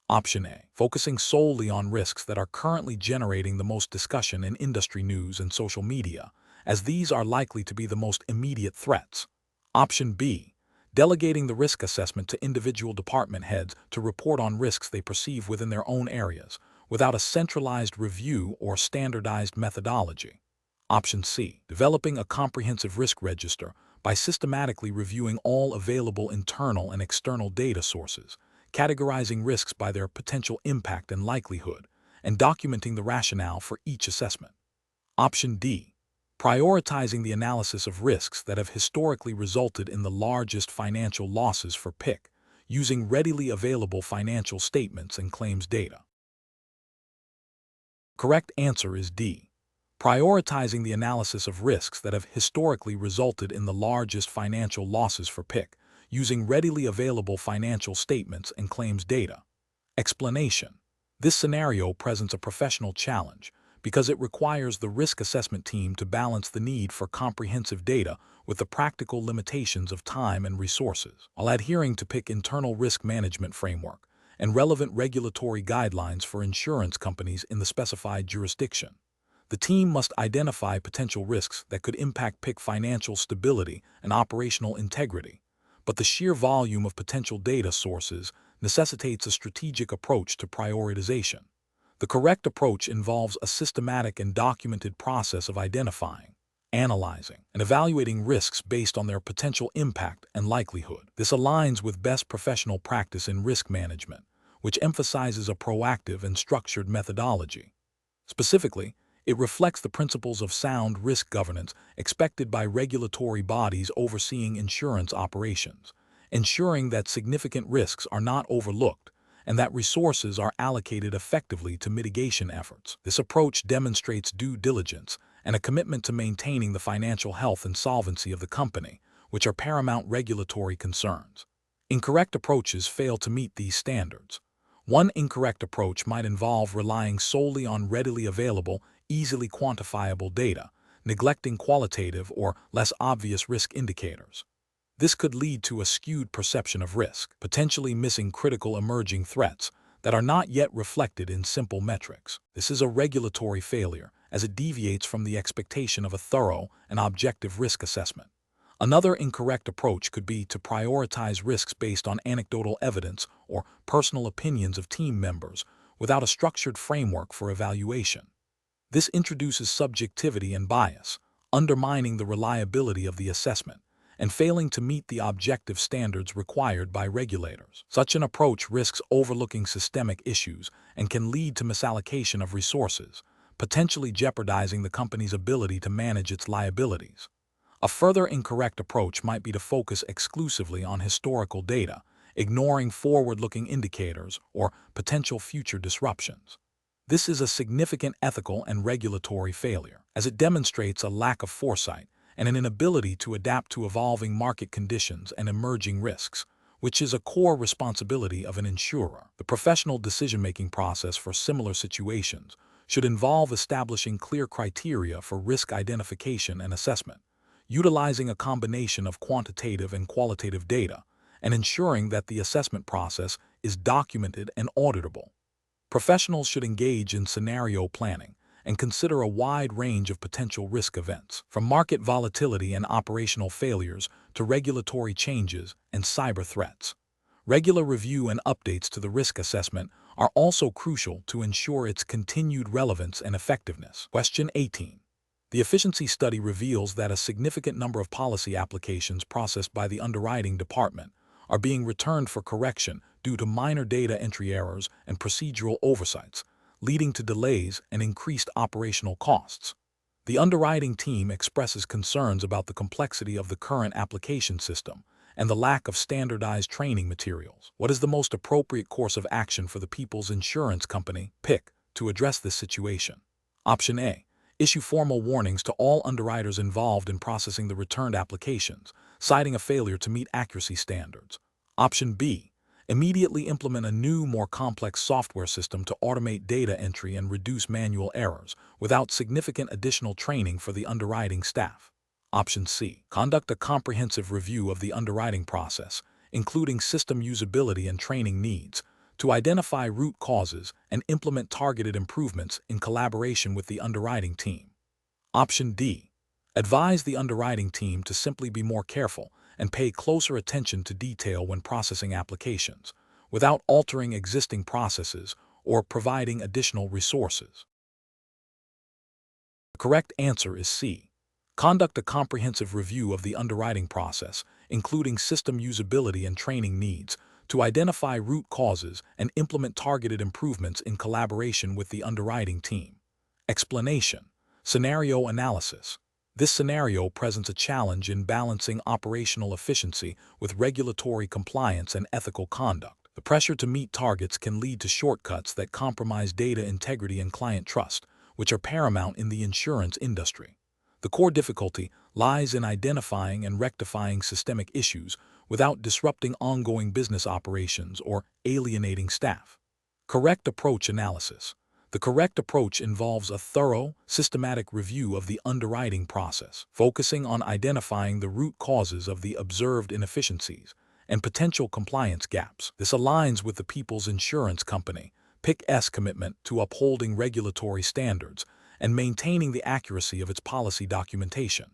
Option A. Focusing solely on risks that are currently generating the most discussion in industry news and social media, as these are likely to be the most immediate threats. Option B. Delegating the risk assessment to individual department heads to report on risks they perceive within their own areas, without a centralized review or standardized methodology. Option C. Developing a comprehensive risk register by systematically reviewing all available internal and external data sources, categorizing risks by their potential impact and likelihood, and documenting the rationale for each assessment. Option D. Prioritizing the analysis of risks that have historically resulted in the largest financial losses for PICC, using readily available financial statements and claims data. Correct answer is D. Prioritizing the analysis of risks that have historically resulted in the largest financial losses for PICC, using readily available financial statements and claims data. Explanation. This scenario presents a professional challenge because it requires the risk assessment team to balance the need for comprehensive data with the practical limitations of time and resources, while adhering to PICC internal risk management framework and relevant regulatory guidelines for insurance companies in the specified jurisdiction. The team must identify potential risks that could impact PICC financial stability and operational integrity, but the sheer volume of potential data sources necessitates a strategic approach to prioritization. The correct approach involves a systematic and documented process of identifying, analyzing, and evaluating risks based on their potential impact and likelihood. This aligns with best professional practice in risk management, which emphasizes a proactive and structured methodology. Specifically, it reflects the principles of sound risk governance expected by regulatory bodies overseeing insurance operations, ensuring that significant risks are not overlooked and that resources are allocated effectively to mitigation efforts. This approach demonstrates due diligence and a commitment to maintaining the financial health and solvency of the company, which are paramount regulatory concerns. Incorrect approaches fail to meet these standards. One incorrect approach might involve relying solely on readily available, easily quantifiable data, neglecting qualitative or less obvious risk indicators. This could lead to a skewed perception of risk, potentially missing critical emerging threats that are not yet reflected in simple metrics. This is a regulatory failure, as it deviates from the expectation of a thorough and objective risk assessment. Another incorrect approach could be to prioritize risks based on anecdotal evidence or personal opinions of team members without a structured framework for evaluation. This introduces subjectivity and bias, undermining the reliability of the assessment and failing to meet the objective standards required by regulators. Such an approach risks overlooking systemic issues and can lead to misallocation of resources, potentially jeopardizing the company's ability to manage its liabilities. A further incorrect approach might be to focus exclusively on historical data, ignoring forward-looking indicators or potential future disruptions. This is a significant ethical and regulatory failure, as it demonstrates a lack of foresight and an inability to adapt to evolving market conditions and emerging risks, which is a core responsibility of an insurer. The professional decision-making process for similar situations should involve establishing clear criteria for risk identification and assessment, utilizing a combination of quantitative and qualitative data, and ensuring that the assessment process is documented and auditable. Professionals should engage in scenario planning and consider a wide range of potential risk events, from market volatility and operational failures to regulatory changes and cyber threats. Regular review and updates to the risk assessment are also crucial to ensure its continued relevance and effectiveness. Question 18. The efficiency study reveals that a significant number of policy applications processed by the underwriting department are being returned for correction due to minor data entry errors and procedural oversights, leading to delays and increased operational costs. The underwriting team expresses concerns about the complexity of the current application system and the lack of standardized training materials. What is the most appropriate course of action for the People's Insurance Company, PICC, to address this situation? Option A. Issue formal warnings to all underwriters involved in processing the returned applications, citing a failure to meet accuracy standards. Option B. Immediately implement a new, more complex software system to automate data entry and reduce manual errors without significant additional training for the underwriting staff. Option C. Conduct a comprehensive review of the underwriting process, including system usability and training needs, to identify root causes and implement targeted improvements in collaboration with the underwriting team. Option D. Advise the underwriting team to simply be more careful and pay closer attention to detail when processing applications, without altering existing processes or providing additional resources. The correct answer is C. Conduct a comprehensive review of the underwriting process, including system usability and training needs, to identify root causes and implement targeted improvements in collaboration with the underwriting team. Explanation. Scenario analysis. This scenario presents a challenge in balancing operational efficiency with regulatory compliance and ethical conduct. The pressure to meet targets can lead to shortcuts that compromise data integrity and client trust, which are paramount in the insurance industry. The core difficulty lies in identifying and rectifying systemic issues without disrupting ongoing business operations or alienating staff. Correct approach analysis. The correct approach involves a thorough, systematic review of the underwriting process, focusing on identifying the root causes of the observed inefficiencies and potential compliance gaps. This aligns with the People's Insurance Company, PICC's commitment to upholding regulatory standards and maintaining the accuracy of its policy documentation.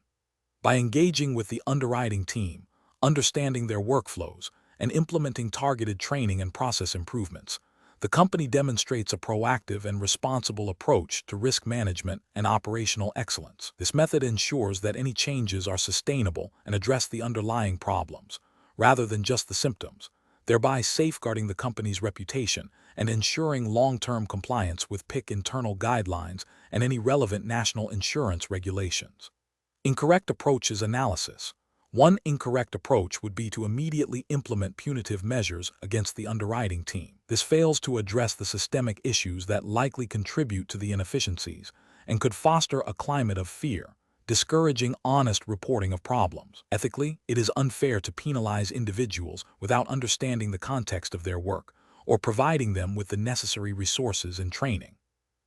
By engaging with the underwriting team, understanding their workflows, and implementing targeted training and process improvements, the company demonstrates a proactive and responsible approach to risk management and operational excellence. This method ensures that any changes are sustainable and address the underlying problems, rather than just the symptoms, thereby safeguarding the company's reputation and ensuring long-term compliance with PICC internal guidelines and any relevant national insurance regulations. Incorrect approaches analysis. One incorrect approach would be to immediately implement punitive measures against the underwriting team. This fails to address the systemic issues that likely contribute to the inefficiencies and could foster a climate of fear, discouraging honest reporting of problems. Ethically, it is unfair to penalize individuals without understanding the context of their work or providing them with the necessary resources and training.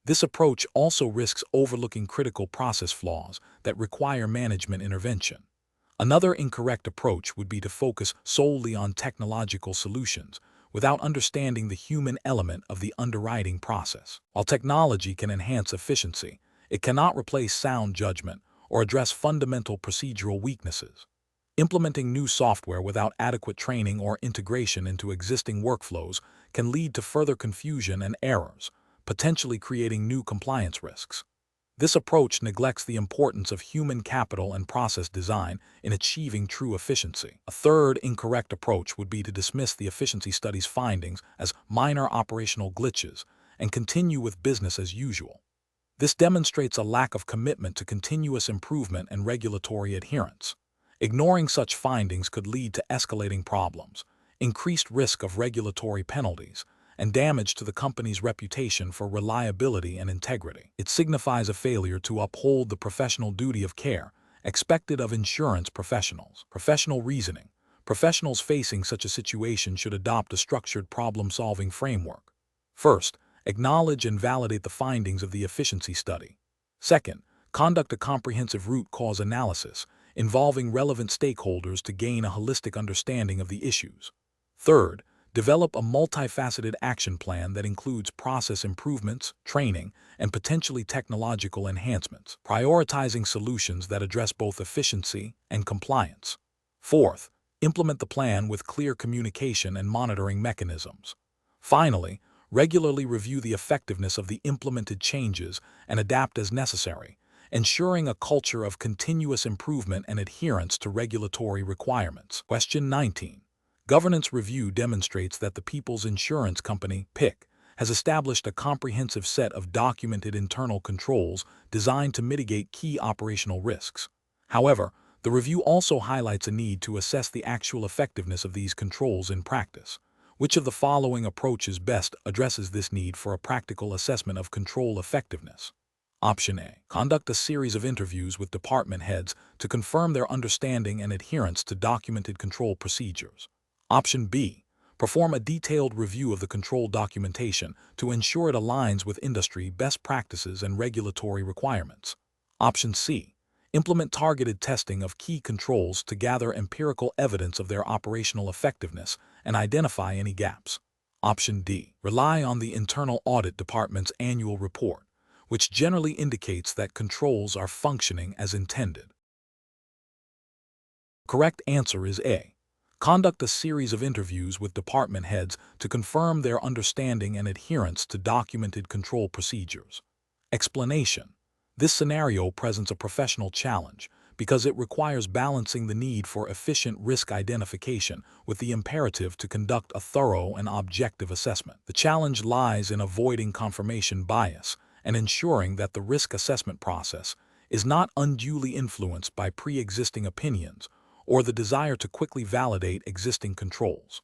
This approach also risks overlooking critical process flaws that require management intervention. Another incorrect approach would be to focus solely on technological solutions without understanding the human element of the underwriting process. While technology can enhance efficiency, it cannot replace sound judgment or address fundamental procedural weaknesses. Implementing new software without adequate training or integration into existing workflows can lead to further confusion and errors, potentially creating new compliance risks. This approach neglects the importance of human capital and process design in achieving true efficiency. A third incorrect approach would be to dismiss the efficiency study's findings as minor operational glitches and continue with business as usual. This demonstrates a lack of commitment to continuous improvement and regulatory adherence. Ignoring such findings could lead to escalating problems, increased risk of regulatory penalties, and damage to the company's reputation for reliability and integrity. It signifies a failure to uphold the professional duty of care expected of insurance professionals. Professional reasoning. Professionals facing such a situation should adopt a structured problem-solving framework. First, acknowledge and validate the findings of the efficiency study. Second, conduct a comprehensive root cause analysis involving relevant stakeholders to gain a holistic understanding of the issues. Third, develop a multifaceted action plan that includes process improvements, training, and potentially technological enhancements, prioritizing solutions that address both efficiency and compliance. Fourth, implement the plan with clear communication and monitoring mechanisms. Finally, regularly review the effectiveness of the implemented changes and adapt as necessary, ensuring a culture of continuous improvement and adherence to regulatory requirements. Question 19. Governance review demonstrates that the People's Insurance Company, PICC, has established a comprehensive set of documented internal controls designed to mitigate key operational risks. However, the review also highlights a need to assess the actual effectiveness of these controls in practice. Which of the following approaches best addresses this need for a practical assessment of control effectiveness? Option A. Conduct a series of interviews with department heads to confirm their understanding and adherence to documented control procedures. Option B. Perform a detailed review of the control documentation to ensure it aligns with industry best practices and regulatory requirements. Option C. Implement targeted testing of key controls to gather empirical evidence of their operational effectiveness and identify any gaps. Option D. Rely on the Internal Audit Department's annual report, which generally indicates that controls are functioning as intended. Correct answer is A. Conduct a series of interviews with department heads to confirm their understanding and adherence to documented control procedures. Explanation. This scenario presents a professional challenge because it requires balancing the need for efficient risk identification with the imperative to conduct a thorough and objective assessment. The challenge lies in avoiding confirmation bias and ensuring that the risk assessment process is not unduly influenced by pre-existing opinions or the desire to quickly validate existing controls.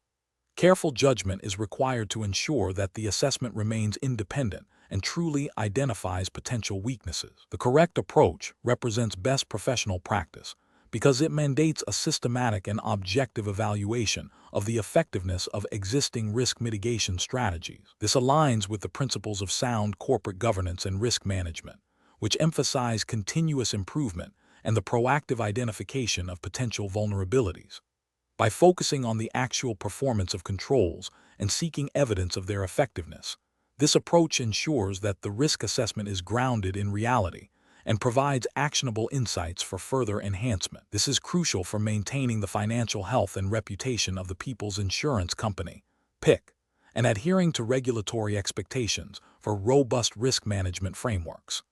Careful judgment is required to ensure that the assessment remains independent and truly identifies potential weaknesses. The correct approach represents best professional practice because it mandates a systematic and objective evaluation of the effectiveness of existing risk mitigation strategies. This aligns with the principles of sound corporate governance and risk management, which emphasize continuous improvement and the proactive identification of potential vulnerabilities. By focusing on the actual performance of controls and seeking evidence of their effectiveness, this approach ensures that the risk assessment is grounded in reality and provides actionable insights for further enhancement. This is crucial for maintaining the financial health and reputation of the People's Insurance Company, PICC, and adhering to regulatory expectations for robust risk management frameworks.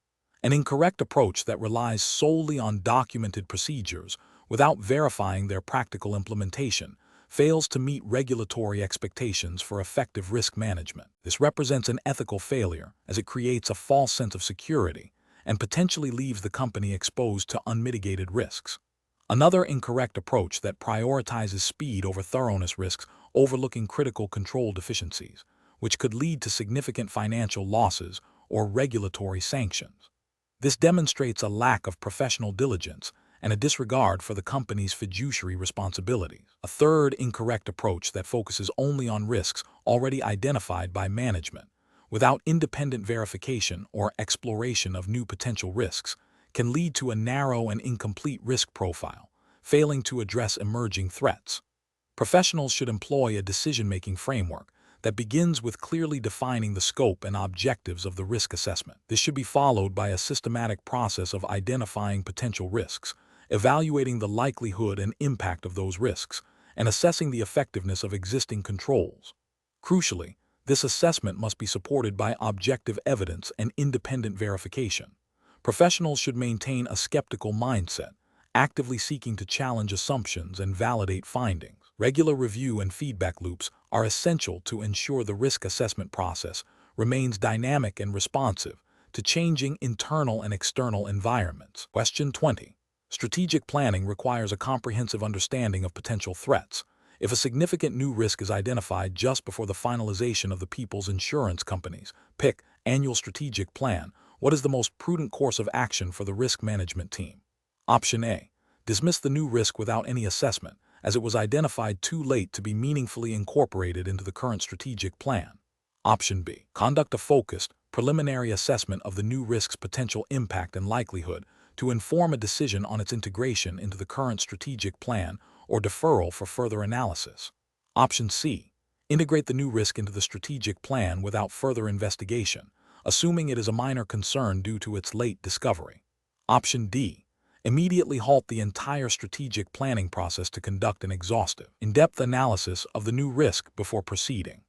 An incorrect approach that relies solely on documented procedures without verifying their practical implementation fails to meet regulatory expectations for effective risk management. This represents an ethical failure as it creates a false sense of security and potentially leaves the company exposed to unmitigated risks. Another incorrect approach that prioritizes speed over thoroughness risks overlooking critical control deficiencies, which could lead to significant financial losses or regulatory sanctions. This demonstrates a lack of professional diligence and a disregard for the company's fiduciary responsibilities. A third incorrect approach that focuses only on risks already identified by management, without independent verification or exploration of new potential risks, can lead to a narrow and incomplete risk profile, failing to address emerging threats. Professionals should employ a decision-making framework that begins with clearly defining the scope and objectives of the risk assessment. This should be followed by a systematic process of identifying potential risks, evaluating the likelihood and impact of those risks, and assessing the effectiveness of existing controls. Crucially, this assessment must be supported by objective evidence and independent verification. Professionals should maintain a skeptical mindset, actively seeking to challenge assumptions and validate findings. Regular review and feedback loops are essential to ensure the risk assessment process remains dynamic and responsive to changing internal and external environments. Question 20. Strategic planning requires a comprehensive understanding of potential threats. If a significant new risk is identified just before the finalization of the People's Insurance Company's PICC annual strategic plan, what is the most prudent course of action for the risk management team? Option A. Dismiss the new risk without any assessment, as it was identified too late to be meaningfully incorporated into the current strategic plan. Option B. Conduct a focused, preliminary assessment of the new risk's potential impact and likelihood to inform a decision on its integration into the current strategic plan or deferral for further analysis. Option C. Integrate the new risk into the strategic plan without further investigation, assuming it is a minor concern due to its late discovery. Option D. Immediately halt the entire strategic planning process to conduct an exhaustive, in-depth analysis of the new risk before proceeding.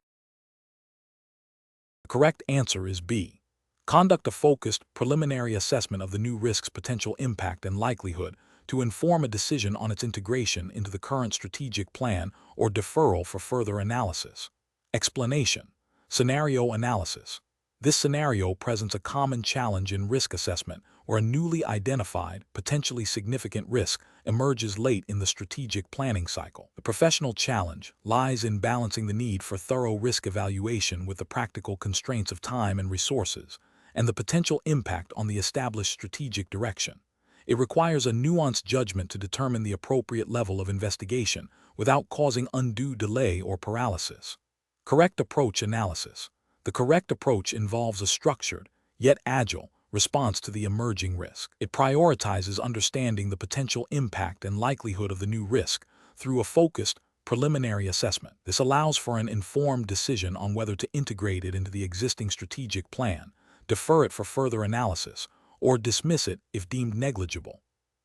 The correct answer is B. Conduct a focused, preliminary assessment of the new risk's potential impact and likelihood to inform a decision on its integration into the current strategic plan or deferral for further analysis. Explanation. Scenario analysis. This scenario presents a common challenge in risk assessment where a newly identified, potentially significant risk emerges late in the strategic planning cycle. The professional challenge lies in balancing the need for thorough risk evaluation with the practical constraints of time and resources, and the potential impact on the established strategic direction. It requires a nuanced judgment to determine the appropriate level of investigation without causing undue delay or paralysis. Correct approach analysis. The correct approach involves a structured, yet agile, response to the emerging risk. It prioritizes understanding the potential impact and likelihood of the new risk through a focused, preliminary assessment. This allows for an informed decision on whether to integrate it into the existing strategic plan, defer it for further analysis, or dismiss it if deemed negligible.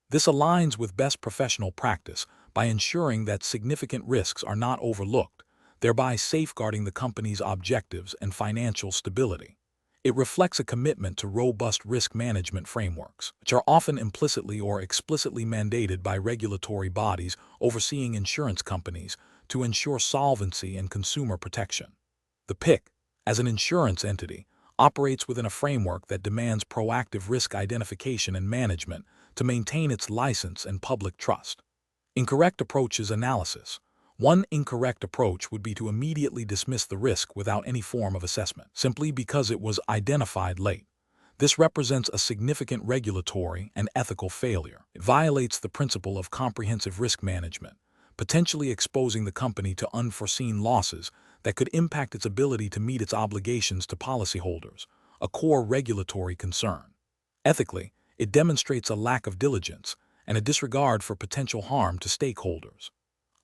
This aligns with best professional practice by ensuring that significant risks are not overlooked, thereby safeguarding the company's objectives and financial stability. It reflects a commitment to robust risk management frameworks, which are often implicitly or explicitly mandated by regulatory bodies overseeing insurance companies to ensure solvency and consumer protection. The PICC, as an insurance entity, operates within a framework that demands proactive risk identification and management to maintain its license and public trust. Incorrect approaches analysis. One incorrect approach would be to immediately dismiss the risk without any form of assessment, simply because it was identified late. This represents a significant regulatory and ethical failure. It violates the principle of comprehensive risk management, potentially exposing the company to unforeseen losses that could impact its ability to meet its obligations to policyholders, a core regulatory concern. Ethically, it demonstrates a lack of diligence and a disregard for potential harm to stakeholders.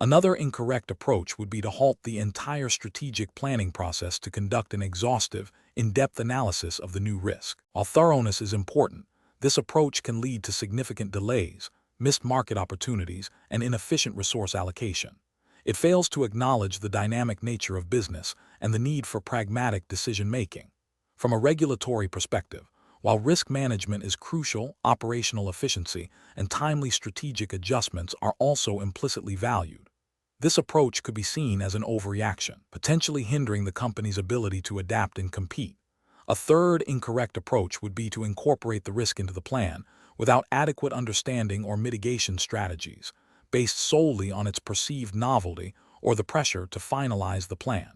Another incorrect approach would be to halt the entire strategic planning process to conduct an exhaustive, in-depth analysis of the new risk. While thoroughness is important, this approach can lead to significant delays, missed market opportunities, and inefficient resource allocation. It fails to acknowledge the dynamic nature of business and the need for pragmatic decision-making. From a regulatory perspective, while risk management is crucial, operational efficiency and timely strategic adjustments are also implicitly valued. This approach could be seen as an overreaction, potentially hindering the company's ability to adapt and compete. A third incorrect approach would be to incorporate the risk into the plan without adequate understanding or mitigation strategies, based solely on its perceived novelty or the pressure to finalize the plan.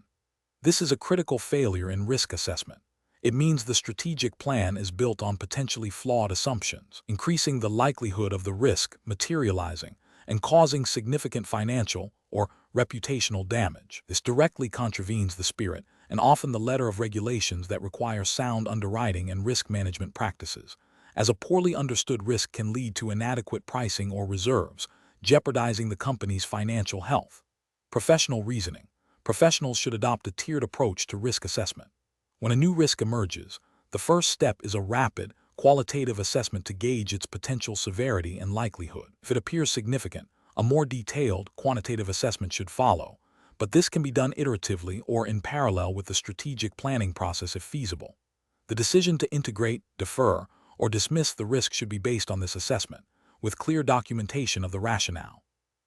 This is a critical failure in risk assessment. It means the strategic plan is built on potentially flawed assumptions, increasing the likelihood of the risk materializing and causing significant financial or reputational damage. This directly contravenes the spirit and often the letter of regulations that require sound underwriting and risk management practices, as a poorly understood risk can lead to inadequate pricing or reserves, jeopardizing the company's financial health. Professional reasoning. Professionals should adopt a tiered approach to risk assessment. When a new risk emerges, the first step is a rapid, qualitative assessment to gauge its potential severity and likelihood. If it appears significant, a more detailed, quantitative assessment should follow, but this can be done iteratively or in parallel with the strategic planning process if feasible. The decision to integrate, defer, or dismiss the risk should be based on this assessment, with clear documentation of the rationale.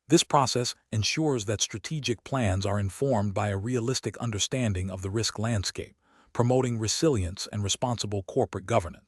This process ensures that strategic plans are informed by a realistic understanding of the risk landscape, promoting resilience and responsible corporate governance.